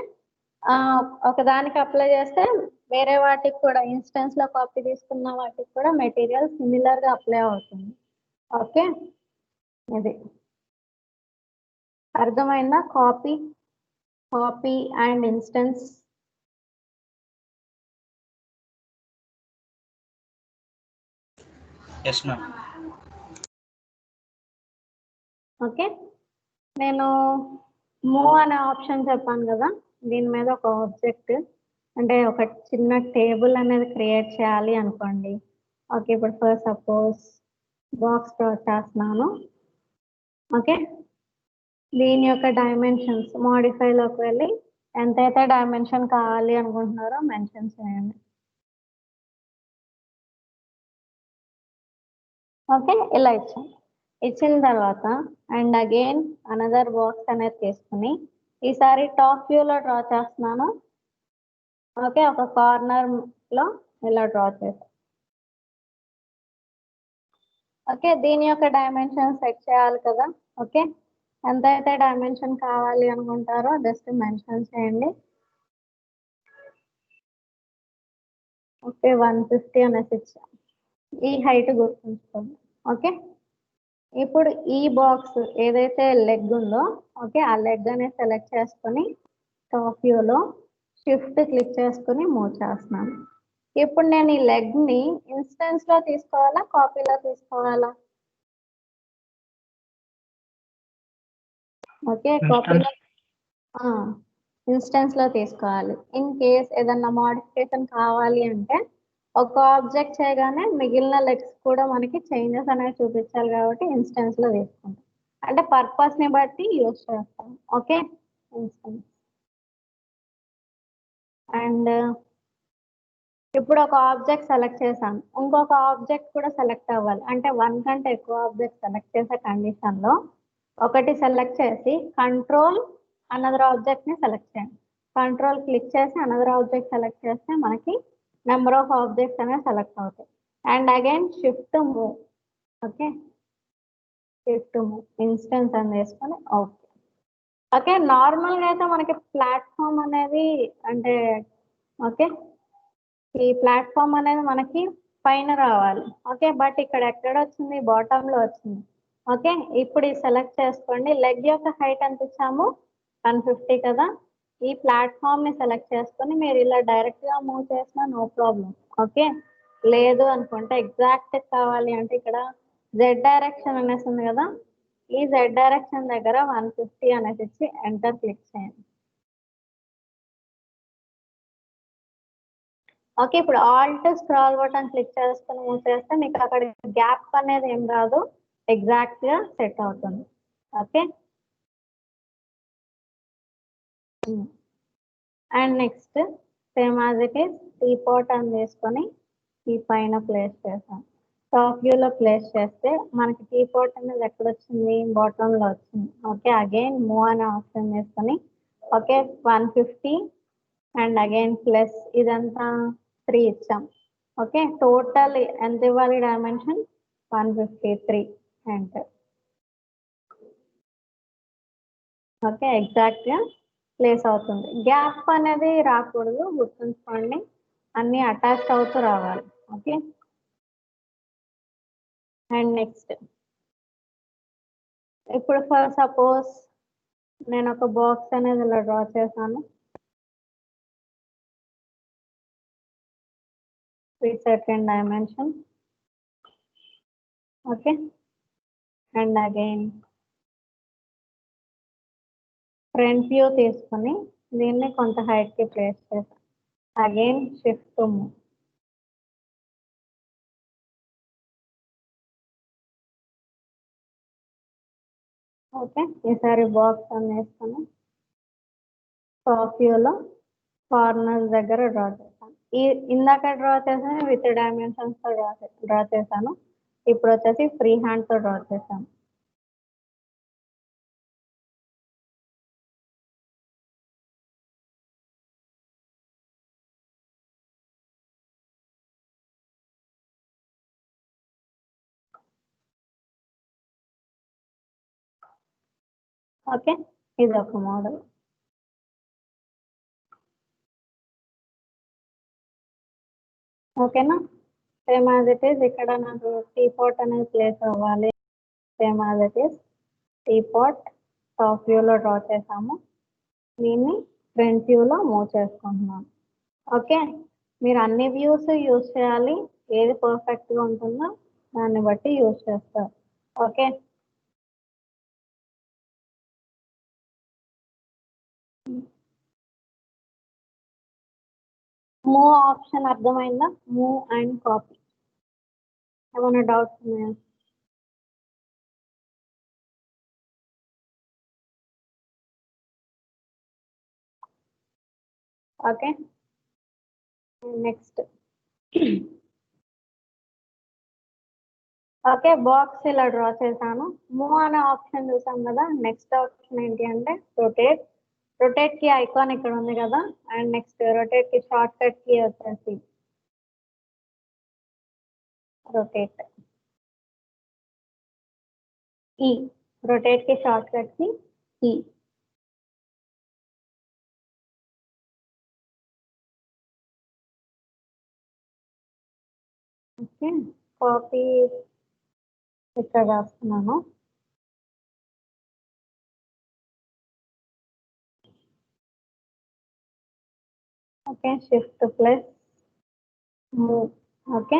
ఒకదానికి అప్లై చేస్తే వేరే వాటికి కూడా ఇన్స్టెన్స్ లో కాపీ తీసుకున్న వాటికి కూడా మెటీరియల్ సిమిలర్ గా అప్లై అవుతుంది. ఓకే, ఇది అర్థమైందా? Copy and instance. Yes ma'am. Okay, నేను మూవ్ అనే ఆప్షన్ చెప్పాను కదా, దీని మీద ఒక ఆబ్జెక్ట్ అంటే ఒక చిన్న టేబుల్ అనేది క్రియేట్ చేయాలి అనుకోండి. ఓకే, ఇప్పుడు ఫర్ సపోజ్ బాక్స్ డ్రా చేస్తున్నాను. ఓకే, దీని యొక్క డైమెన్షన్స్ మోడిఫైలోకి వెళ్ళి ఎంతైతే డైమెన్షన్ కావాలి అనుకుంటున్నారో మెన్షన్ చేయండి. ఓకే, ఇలా ఇచ్చిన తర్వాత అండ్ అగైన్ అనదర్ బాక్స్ అనేది తీసుకుని ఈసారి టాప్ వ్యూలో డ్రా చేస్తున్నాను. ఓకే, ఒక కార్నర్ లో ఇలా డ్రా చేస్తాను. ఓకే, దీని యొక్క డైమెన్షన్ సెట్ చేయాలి కదా. ఓకే, ఎంతైతే డైమెన్షన్ కావాలి అనుకుంటారో జస్ట్ మెన్షన్ చేయండి. ఓకే, 150 అనేసి ఇచ్చాం. ఈ హైట్ గుర్తుంచుకోండి. ఓకే, ఇప్పుడు ఈ బాక్స్ ఏదైతే లెగ్ ఉందో ఓకే ఆ లెగ్ అనేది సెలెక్ట్ చేసుకొని టాప్ వ్యూలో షిఫ్ట్ క్లిక్ చేసుకుని మూవ్ చేస్తున్నాను. ఇప్పుడు నేను ఈ లెగ్ ని ఇన్స్టెన్స్ లో తీసుకోవాలా, కాపీలో తీసుకోవాలా? ఓకే, కాపీలో ఇన్స్టెన్స్ లో తీసుకోవాలి. ఇన్ కేస్ ఏదన్నా మోడిఫికేషన్ కావాలి అంటే ఒక ఆబ్జెక్ట్ చేయగానే మిగిలిన లెగ్స్ కూడా మనకి చేంజెస్ అనేవి చూపించాలి కాబట్టి ఇన్స్టెన్స్ లో తీసుకుంటాం. అంటే పర్పస్ ని బట్టి యూజ్ చేస్తాం. Okay, instance. అండ్ ఇప్పుడు ఒక ఆబ్జెక్ట్ సెలెక్ట్ చేశాను, ఇంకొక ఆబ్జెక్ట్ కూడా సెలెక్ట్ అవ్వాలి అంటే 1 కంటే ఎక్కువ ఆబ్జెక్ట్ సెలెక్ట్ చేసే కండిషన్ లో ఒకటి సెలెక్ట్ చేసి కంట్రోల్ అనదర్ ఆబ్జెక్ట్ ని సెలెక్ట్ చేయండి. కంట్రోల్ క్లిక్ చేసి అనదర్ ఆబ్జెక్ట్ సెలెక్ట్ చేస్తే మనకి నెంబర్ ఆఫ్ ఆబ్జెక్ట్స్ అనేవి సెలెక్ట్ అవుతాయి. And again shift move. Okay, shift move instance అని వేసుకొని ఓకే. ఓకే, నార్మల్గా అయితే మనకి ప్లాట్ఫామ్ అనేది అంటే ఓకే ఈ ప్లాట్ఫామ్ అనేది మనకి పైన రావాలి. ఓకే, బట్ ఇక్కడ ఎక్కడ వచ్చింది, బాటమ్ లో వచ్చింది. ఓకే, ఇప్పుడు ఇది సెలెక్ట్ చేసుకోండి. లెగ్ యొక్క హైట్ ఎంత ఇచ్చాము, 150 కదా. ఈ ప్లాట్ఫామ్ ని సెలెక్ట్ చేసుకొని మీరు ఇలా డైరెక్ట్ గా మూవ్ చేసినా నో ప్రాబ్లం. ఓకే, లేదు అనుకుంటే ఎగ్జాక్ట్ కావాలి అంటే ఇక్కడ జెడ్ డైరెక్షన్ అనేసి ఉంది కదా, ఈ జెడ్ డైరెక్షన్ దగ్గర 150 అనేసి ఇచ్చి ఎంటర్ క్లిక్ చేయండి. ఓకే, ఇప్పుడు ఆల్ట్ స్క్రాల్ బటన్ క్లిక్ చేసుకుని మూవ్ చేస్తే మీకు అక్కడ గ్యాప్ అనేది ఏం రాదు, ఎగ్జాక్ట్ గా సెట్ అవుతుంది. Okay, and next same as it is teapot అని తీసుకొని ఈ పైన ప్లేస్ చేసాం. టాప్ వ్యూలో ప్లేస్ చేస్తే మనకి టీ పాట్ అనేది ఎక్కడ వచ్చింది, బాటమ్ లో వచ్చింది. ఓకే, అగైన్ మూవ్ అనే ఆప్షన్ తీసుకొని ఓకే 150 అండ్ అగైన్ ప్లస్ ఇదంతా 3 ఇచ్చాం. ఓకే, టోటల్ ఎంత ఇవ్వాలి డైమెన్షన్, 153 ఎంటర్. ఓకే, ఎగ్జాక్ట్ గా ప్లేస్ అవుతుంది. గ్యాప్ అనేది రాకూడదు, గుర్తుంచుకోండి, అన్ని అటాచ్ అవుతూ రావాలి. ఓకే, అండ్ నెక్స్ట్ ఇప్పుడు ఫర్ సపోజ్ నేను ఒక బాక్స్ అనేది ఇలా డ్రా చేశాను. with certain dimension. Okay, and again front view తీసుకొని దీన్ని కొంత హైట్ కి ప్లేస్ చేస్తాం. Again shift to move. Okay, ఈసారి బాక్స్ అని వేసుకొని టాప్ వ్యూలో కార్నర్స్ దగ్గర డ్రా చేశాను. ఇందాక డ్రా చేశాను విత్ డైమెన్షన్స్ తో డ్రా చేశాను. ఇప్పుడు వచ్చేసి ఫ్రీ హ్యాండ్ తో డ్రా చేశాను. ఓకే, ఇది ఒక మోడల్. ఓకేనా, సేమ్ యాజ్ ఇట్ ఈస్ ఇక్కడ నాకు టీ పాట్ అనేది ప్లేస్ అవ్వాలి. Same as it is teapot top వ్యూలో డ్రా చేసాము. దీన్ని ఫ్రంట్ వ్యూలో మూవ్ చేసుకుంటున్నాం. ఓకే, మీరు అన్ని వ్యూస్ యూజ్ చేయాలి. ఏది పర్ఫెక్ట్గా ఉంటుందో దాన్ని బట్టి యూజ్ చేస్తారు. ఓకే, మూవ్ ఆప్షన్ అర్థమైందా? Move and copy. ఏమైనా డౌట్స్ ఉన్నాయా? Okay, next. ఓకే, బాక్స్ ఇలా డ్రా చేశాను. మూవ్ అనే ఆప్షన్ చూసాం కదా. నెక్స్ట్ ఆప్షన్ ఏంటి అంటే రొటేట్. రొటేట్ కి ఐకాన్ ఇక్కడ ఉంది కదా. అండ్ నెక్స్ట్ రొటేట్ కి షార్ట్ కట్ కి వచ్చేసి రొటేట్ ఈ. రొటేట్ కి షార్ట్ కట్ కి ఈ. ఓకే, కాపీ ఇక్కడ రాస్తున్నాను. Okay, shift plus move. Okay,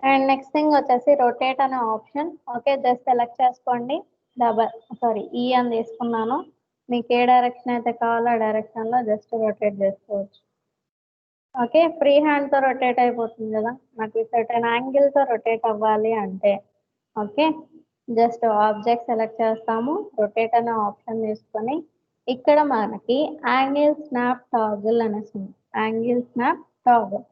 and next thing వచ్చేసి రొటేట్ అనే ఆప్షన్. ఓకే, జస్ట్ సెలెక్ట్ చేసుకోండి. ఈ అని తీసుకున్నాను. మీకు ఏ డైరెక్షన్ అయితే కావాలో ఆ డైరెక్షన్ లో జస్ట్ రొటేట్ చేసుకోవచ్చు. ఓకే, ఫ్రీ హ్యాండ్ తో రొటేట్ అయిపోతుంది కదా. నాకు సర్టెన్ యాంగిల్ తో రొటేట్ అవ్వాలి అంటే ఓకే, జస్ట్ ఆబ్జెక్ట్ సెలెక్ట్ చేస్తాము. రొటేట్ అనే ఆప్షన్ తీసుకొని ఇక్కడ మనకి యాంగిల్ స్నాప్ టాగుల్ అనేసి ఉంది. యాంగిల్ స్నాప్ టాగుల్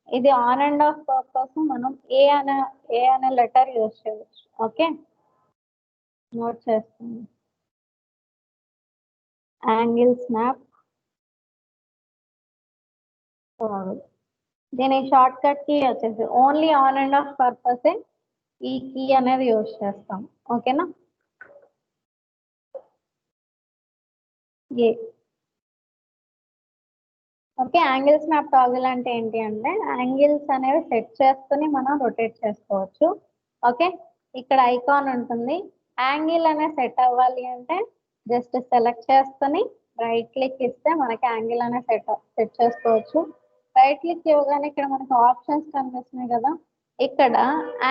ఇది ఆన్ అండ్ ఆఫ్ పర్పస్ మనం ఏ అనే లెటర్ యూజ్ చేయవచ్చు. ఓకే, నోట్ చేస్తుంది. Angle snap toggle. దీని షార్ట్ కట్ కీ వచ్చేసి only on and of purpose ఈ కీ అనేది యూజ్ చేస్తాం. ఓకేనా, ఏ. ఓకే, యాంగిల్ స్నాప్ టాగుల్ అంటే ఏంటి అంటే యాంగిల్స్ అనేవి సెట్ చేసుకుని మనం రొటేట్ చేసుకోవచ్చు. ఓకే, ఇక్కడ ఐకాన్ ఉంటుంది. యాంగిల్ అనేది సెట్ అవ్వాలి అంటే జస్ట్ సెలెక్ట్ చేసుకుని రైట్ క్లిక్ ఇస్తే మనకి యాంగిల్ అనేది సెట్ చేసుకోవచ్చు. రైట్ క్లిక్ ఇవ్వగానే ఇక్కడ మనకి ఆప్షన్స్ కనిపిస్తున్నాయి కదా. ఇక్కడ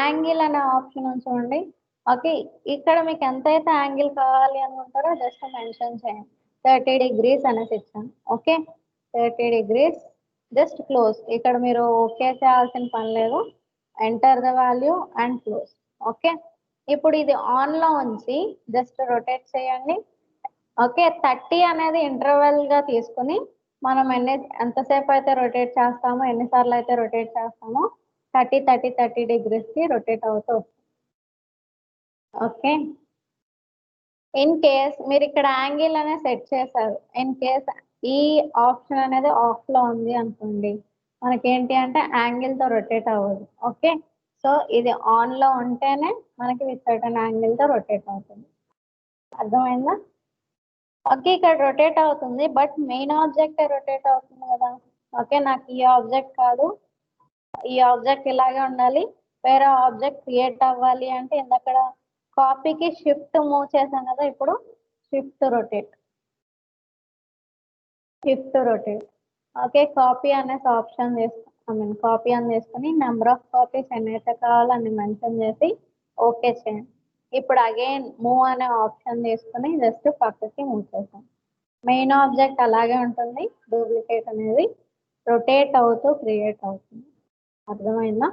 యాంగిల్ అనే ఆప్షన్ చూడండి. ఓకే, ఇక్కడ మీకు ఎంతైతే యాంగిల్ కావాలి అనుకుంటారో జస్ట్ మెన్షన్ చేయండి. 30 degrees అనేసి ఇచ్చాను. Okay, 30 degrees. Just close. ఇక్కడ మీరు ఓకే చేయాల్సిన పని లేదు. Enter the value and close. Okay, ఇప్పుడు ఇది ఆన్ లో ఉంచి జస్ట్ రొటేట్ చేయండి. ఓకే, 30 అనేది ఇంటర్వెల్ గా తీసుకుని మనం ఎంతసేపు అయితే రొటేట్ చేస్తామో ఎన్నిసార్లు అయితే రొటేట్ చేస్తామో 30 degrees కి రొటేట్ అవుతూ వస్తుంది. ఓకే, ఇన్ కేస్ మీరు ఇక్కడ యాంగిల్ అనేది సెట్ చేశారు. ఇన్ కేస్ ఈ ఆప్షన్ అనేది ఆఫ్ లో ఉంది అనుకోండి, మనకేంటి అంటే యాంగిల్ తో రొటేట్ అవ్వదు. ఓకే, సో ఇది ఆన్ లో ఉంటేనే మనకి విత్ సర్టన్ యాంగిల్ తో రొటేట్ అవుతుంది. అర్థమైందా? ఓకే, ఇక్కడ రొటేట్ అవుతుంది బట్ మెయిన్ ఆబ్జెక్ట్ రొటేట్ అవుతుంది కదా. ఓకే, నాకు ఈ ఆబ్జెక్ట్ కాదు, ఈ ఆబ్జెక్ట్ ఇలాగే ఉండాలి. వేరే ఆబ్జెక్ట్ క్రియేట్ అవ్వాలి అంటే అక్కడ కాపీకి షిఫ్ట్ మూవ్ చేసాం కదా, ఇప్పుడు షిఫ్ట్ రొటేట్. ఓకే, కాపీ అనేసి ఆప్షన్ కాపీ అని చేసుకుని నెంబర్ ఆఫ్ కాపీస్ ఎన్నైతే కావాలో అన్ని మెన్షన్ చేసి ఓకే చేయండి. ఇప్పుడు అగైన్ మూవ్ అనే ఆప్షన్ తీసుకుని జస్ట్ పక్కకి మూవ్ చేసాం. మెయిన్ ఆబ్జెక్ట్ అలాగే ఉంటుంది, డూప్లికేట్ అనేది రొటేట్ అవుతూ క్రియేట్ అవుతుంది. అర్థమైందా?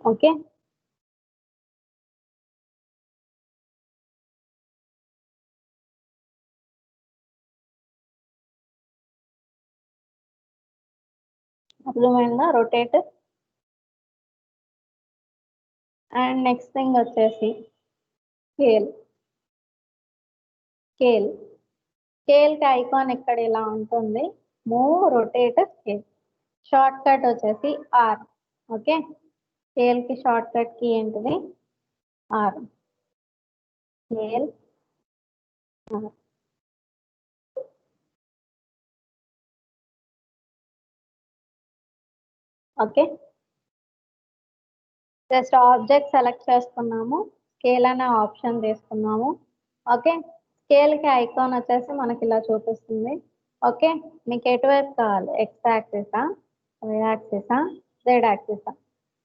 ఓకే, అర్థమైందా? రొటేట్. అండ్ నెక్స్ట్ థింగ్ వచ్చేసి స్కేల్. స్కేల్ కి ఐకాన్ ఇక్కడ ఇలా ఉంటుంది, move rotate scale. Shortcut వచ్చేసి ఆర్. ఓకే, స్కేల్ కి షార్ట్ కట్ కి ఏంటిది? R. Scale R. Okay, just object select చేసుకున్నాము, స్కేల్ అనే ఆప్షన్ తీసుకున్నాము. ఓకే, స్కేల్ కి ఐకాన్ వచ్చేసి మనకి ఇలా చూపిస్తుంది. ఓకే, మీకు ఎటువైపు కావాలి? ఎక్స్ యాక్సిసా, వై యాక్సిసా, జెడ్ యాక్సిసా?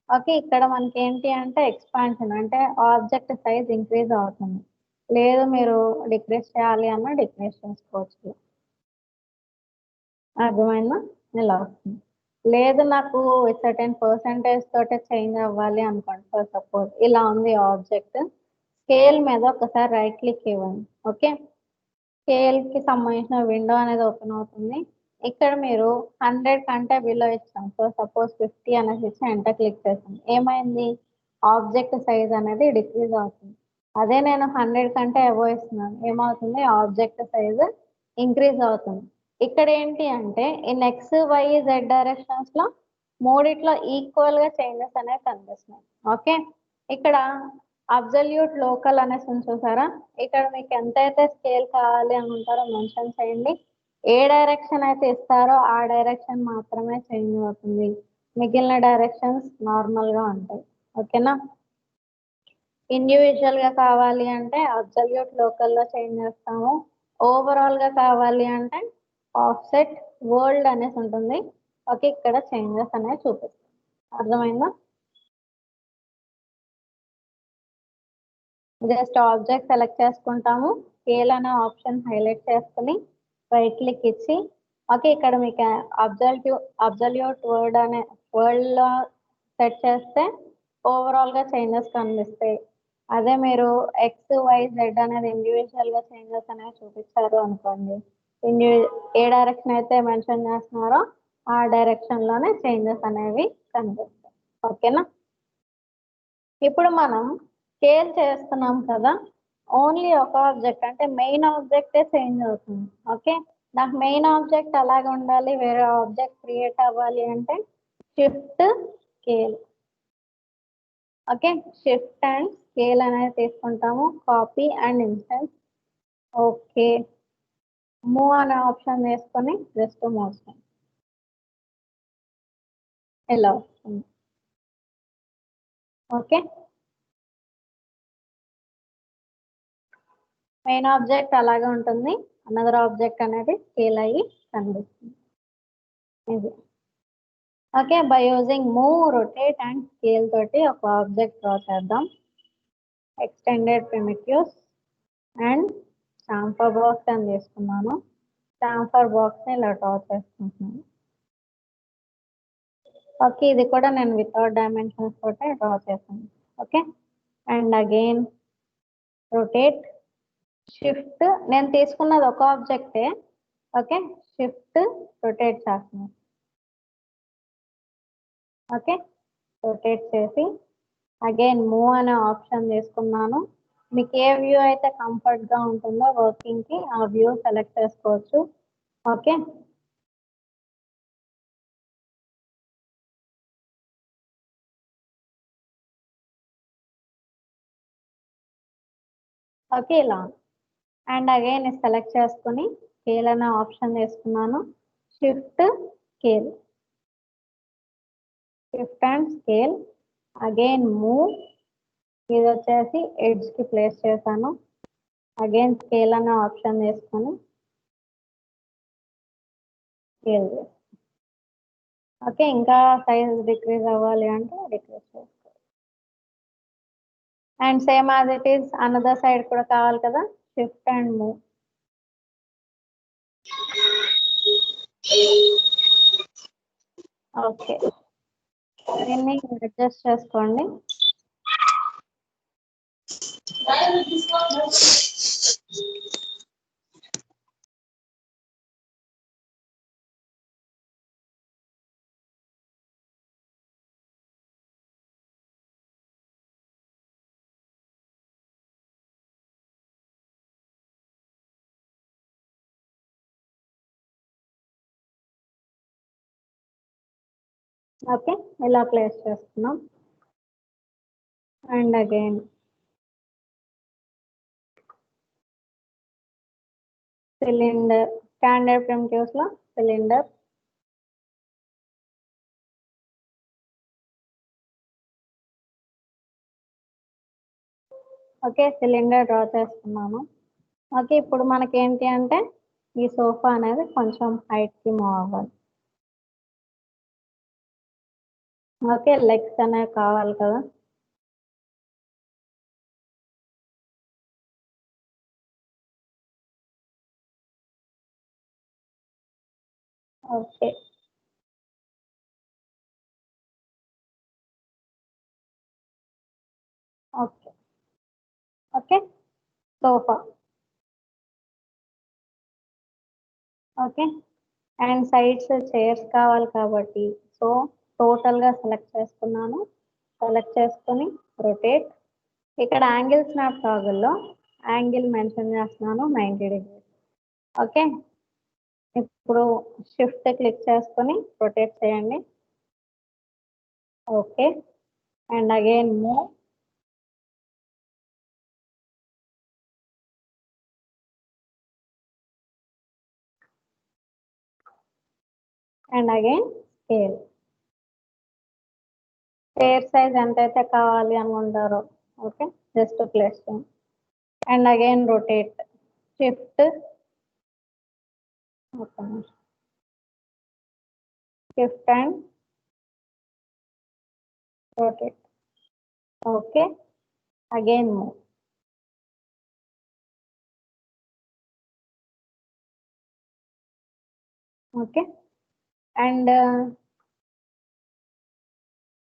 ఓకే, ఇక్కడ మనకి ఏంటి అంటే ఎక్స్పాన్షన్ అంటే ఆబ్జెక్ట్ సైజ్ ఇంక్రీజ్ అవుతుంది. లేదు మీరు డిక్రీజ్ చేయాలి అన్న డిక్రీజ్ చేసుకోవచ్చు. అర్థమైందా? ఇలా వస్తుంది. లేదు నాకు సర్టెన్ పర్సంటేజ్ తోటే చేంజ్ అవ్వాలి అనుకోండి. ఫర్ సపోజ్ ఇలా ఉంది ఆబ్జెక్ట్, స్కేల్ మీద ఒకసారి రైట్ క్లిక్ ఇవ్వండి. ఓకే, స్కేల్ కి సంబంధించిన విండో అనేది ఓపెన్ అవుతుంది. ఇక్కడ మీరు 100 కంటే బిలో ఇచ్చాం, సో సపోజ్ 50 అనేది ఇచ్చి ఎంటర్ క్లిక్ చేస్తాం. ఏమైంది? ఆబ్జెక్ట్ సైజ్ అనేది డిక్రీజ్ అవుతుంది. అదే నేను 100 కంటే అబోవ్ ఇస్తున్నాను, ఏమవుతుంది? ఆబ్జెక్ట్ సైజ్ ఇంక్రీజ్ అవుతుంది. ఇక్కడ ఏంటి అంటే in X Y Z directions లో మూడిట్లో ఈక్వల్ గా చేంజెస్ అనేవి కనిపిస్తున్నాయి. ఓకే, ఇక్కడ అబ్జల్యూట్ లోకల్ అనేసి ఉంది చూసారా, ఇక్కడ మీకు ఎంతైతే స్కేల్ కావాలి అనుకుంటారో మెన్షన్ చేయండి. ఏ డైరెక్షన్ అయితే ఇస్తారో ఆ డైరెక్షన్ మాత్రమే చేంజ్ అవుతుంది, మిగిలిన డైరెక్షన్స్ నార్మల్ గా ఉంటాయి. ఓకేనా? ఇండివిజువల్ గా కావాలి అంటే అబ్సల్యూట్ లోకల్ లో చేంజ్ చేస్తాము. ఓవరాల్ గా కావాలి అంటే ఆఫ్సెట్ వరల్డ్ అనేసి ఉంటుంది. ఓకే, ఇక్కడ చేంజెస్ అనేవి చూపిస్తాం. అర్థమైందా? జస్ట్ ఆబ్జెక్ట్ సెలెక్ట్ చేసుకుంటాము, స్కేల్ అనే ఆప్షన్ హైలైట్ చేసుకుని రైట్ క్లిక్ ఇచ్చి ఓకే, ఇక్కడ మీకు అబ్సల్యూట్ వరల్డ్ లో సెట్ చేస్తే ఓవరాల్ గా చేంజెస్ కనిపిస్తాయి. అదే మీరు ఎక్స్ వై జెడ్ అనేది ఇండివిజువల్ గా చేంజెస్ అనేవి చూపించారు అనుకోండి, ఏ డైరెక్షన్ అయితే మెన్షన్ చేస్తున్నారో ఆ డైరెక్షన్ లోనే చేంజెస్ అనేవి కనిపిస్తాయి. ఓకేనా? ఇప్పుడు మనం స్కేల్ చేస్తున్నాం కదా, ఓన్లీ ఒక ఆబ్జెక్ట్ అంటే మెయిన్ ఆబ్జెక్టే చేంజ్ అవుతుంది. ఓకే, నాకు మెయిన్ ఆబ్జెక్ట్ అలాగే ఉండాలి, వేరే ఆబ్జెక్ట్ క్రియేట్ అవ్వాలి అంటే shift scale. Okay, shift and scale అనేది తీసుకుంటాము, copy and instance. Okay, move అనే ఆప్షన్ తీసుకొని జస్ట్ మూవ్ చేయండి. ఇలా వస్తుంది. ఓకే, మెయిన్ ఆబ్జెక్ట్ అలాగే ఉంటుంది, అనదర్ ఆబ్జెక్ట్ అనేది స్కేల్ అయ్యి కనిపిస్తుంది. ఇది okay, by using move rotate and scale తోటి ఒక ఆబ్జెక్ట్ డ్రా చేద్దాం. Extended primitives and chamfer box అని తీసుకున్నాను. చాంఫర్ బాక్స్ ని ఇలా డ్రా చేసుకుంటున్నాను. ఓకే, ఇది కూడా నేను వితౌట్ డైమెన్షన్స్ తోటే డ్రా చేశాను. Okay, and again rotate, shift, నేను తీసుకున్నది ఒక ఆబ్జెక్టే. ఓకే, షిఫ్ట్ రొటేట్ చేస్తున్నాను. ఓకే, రొటేట్ చేసి అగైన్ మూవ్ అనే ఆప్షన్ తీసుకున్నాను. మీకు ఏ వ్యూ అయితే కంఫర్ట్ గా ఉంటుందో వర్కింగ్ కి ఆ వ్యూ సెలెక్ట్ చేసుకోవచ్చు. ఓకే, ఓకే ఇలా అండ్ అగైన్ సెలెక్ట్ చేసుకుని స్కేల్ అనే ఆప్షన్ తీసుకున్నాను. Shift scale, shift and scale again move, ఇది వచ్చేసి ఎడ్జ్ కి ప్లేస్ చేశాను. అగైన్ స్కేల్ అనే ఆప్షన్ తీసుకొని స్కేల్ చేస్తాను. ఓకే ఇంకా సైజ్ డిక్రీజ్ అవ్వాలి అంటే డిక్రీజ్ చేసుకోవాలి. And same as it is another side కూడా కావాలి కదా, షిఫ్ట్ అండ్ మూవ్. ఓకే దీన్ని అడ్జస్ట్ చేసుకోండి. ఓకే ఇలా ప్లేస్ చేసుకున్నాం. And again cylinder, standard primitives లో సిలిండర్, ఓకే సిలిండర్ డ్రా చేసుకున్నాము. ఓకే ఇప్పుడు మనకి ఏంటి అంటే ఈ సోఫా అనేది కొంచెం హైట్ కి మూవ్ అవ్వాలి. ఓకే లెగ్స్ అనేవి కావాలి కదా, okay okay okay sofa. Okay and sides chairs కావాలి కాబట్టి సో టోటల్ గా సెలెక్ట్ చేసుకున్నాను. సెలెక్ట్ చేసుకొని రొటేట్, ఇక్కడ యాంగిల్ స్నాప్ టాగుల్లో యాంగిల్ మెన్షన్ చేస్తున్నాను 90 degrees. ఓకే ఇప్పుడు షిఫ్ట్ క్లిక్ చేసుకొని రొటేట్ చేయండి. Okay and again move, and again scale. Chair size ఎంతైతే కావాలి అనుకుంటారో ఓకే జస్ట్ ప్లేస్ చేయండి. And again rotate, shift shift and rotate. Okay, again move. Okay, and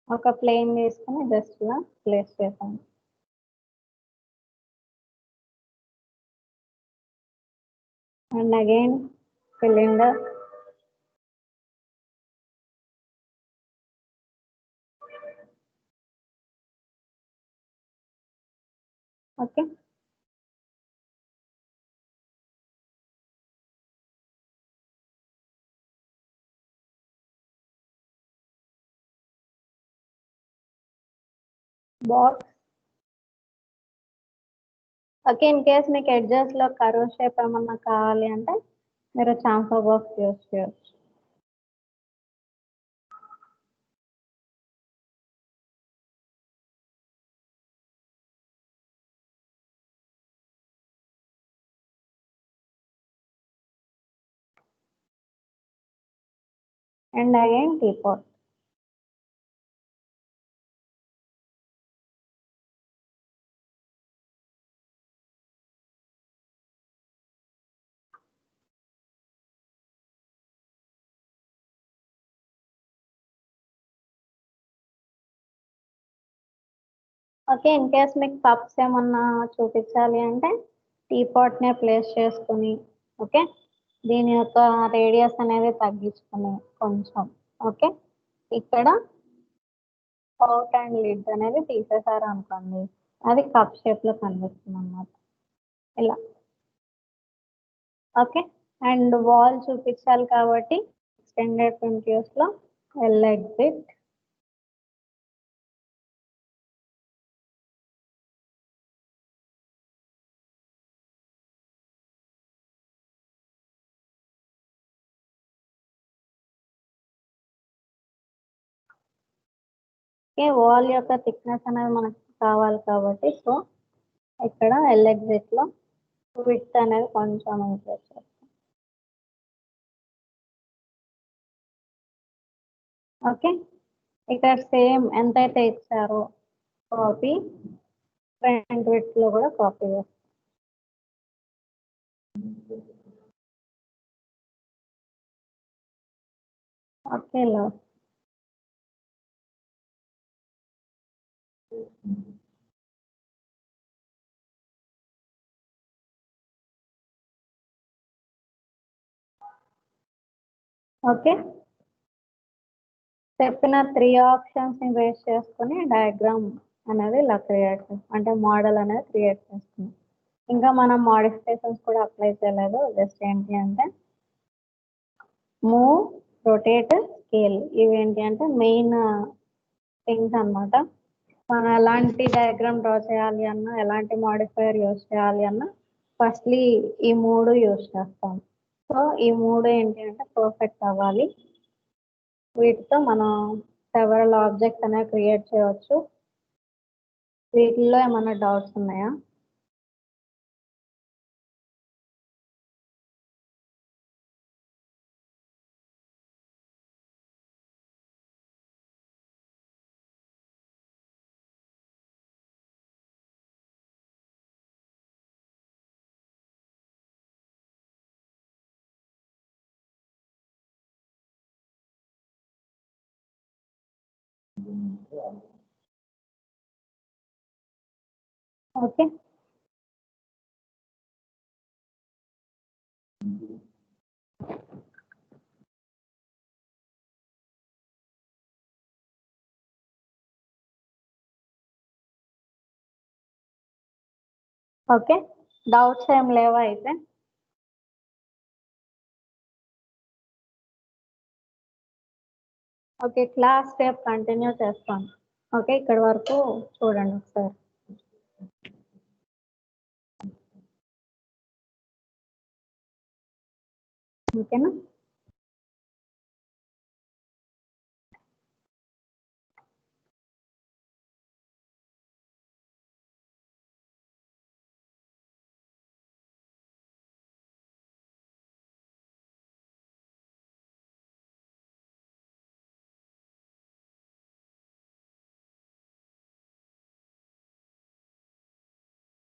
ఒక plane తీసుకుని జస్ట్ ఇలా ప్లేస్ చేసాను. And again cylinder, okay box. Okay in case మీకు edges లో కర్వ్ షేప్ ఏమన్నా కావాలి అంటే మీరు చాంఫా బాక్స్ యూస్ చేయొచ్చు. And again teapot. Okay in case మీకు కప్స్ ఏమన్నా చూపించాలి అంటే టీపాట్ నే ప్లేస్ చేసుకుని ఓకే దీని యొక్క రేడియస్ అనేది తగ్గించుకుని కొంచెం ఓకే ఇక్కడ పౌట్ అండ్ లిడ్ అనేది తీసేసారు అనుకోండి అది కప్ షేప్ లో కనిపిస్తుంది అన్నమాట ఇలా. ఓకే అండ్ వాల్ చూపించాలి కాబట్టి ఎక్స్టెండెడ్ ప్రింట్స్ లో ఎల్ ఎగ్జిట్, ఓకే, వాల్ యొక్క థిక్నెస్ అనేది మనకు కావాలి కాబట్టి సో ఇక్కడ ఎల్ఎగ్జిట్లో విడ్త్ అనేది కొంచెం ఇంక్రీజ్ చేస్తాం. ఓకే, ఇక్కడ సేమ్ ఎంతైతే ఇచ్చారో కాపీ ఫ్రంట్ విడ్త్లో కూడా కాపీ చేస్తాం. ఓకే లో ఓకే, చెప్పిన 3 ఆప్షన్స్ ని బేస్ చేసుకుని డయాగ్రామ్ అనేది ఇలా క్రియేట్ చేస్తాం, అంటే మోడల్ అనేది క్రియేట్ చేస్తున్నాం. ఇంకా మనం మోడిఫికేషన్స్ కూడా అప్లై చేయలేదు, జస్ట్ ఏంటి అంటే మూవ్, రొటేట్, స్కేల్ ఇవి ఏంటి అంటే మెయిన్ థింగ్స్ అన్నమాట. మనం ఎలాంటి డయాగ్రామ్ డ్రా చేయాలి అన్నా, ఎలాంటి మాడిఫైయర్ యూజ్ చేయాలి అన్నా ఫస్ట్లీ ఈ 3 యూజ్ చేస్తాం. సో ఈ 3 ఏంటి అంటే పర్ఫెక్ట్ అవ్వాలి. వీటితో మనం సెవరల్ ఆబ్జెక్ట్స్ అనేవి క్రియేట్ చేయవచ్చు. వీటిల్లో ఏమైనా డౌట్స్ ఉన్నాయా? ఓకే, ఓకే, డౌట్స్ ఏం లేవా అయితే? ఓకే, క్లాస్ రేపు కంటిన్యూ చేస్తాను. ఓకే, ఇక్కడ వరకు చూడండి ఒకసారి. ఓకేనా?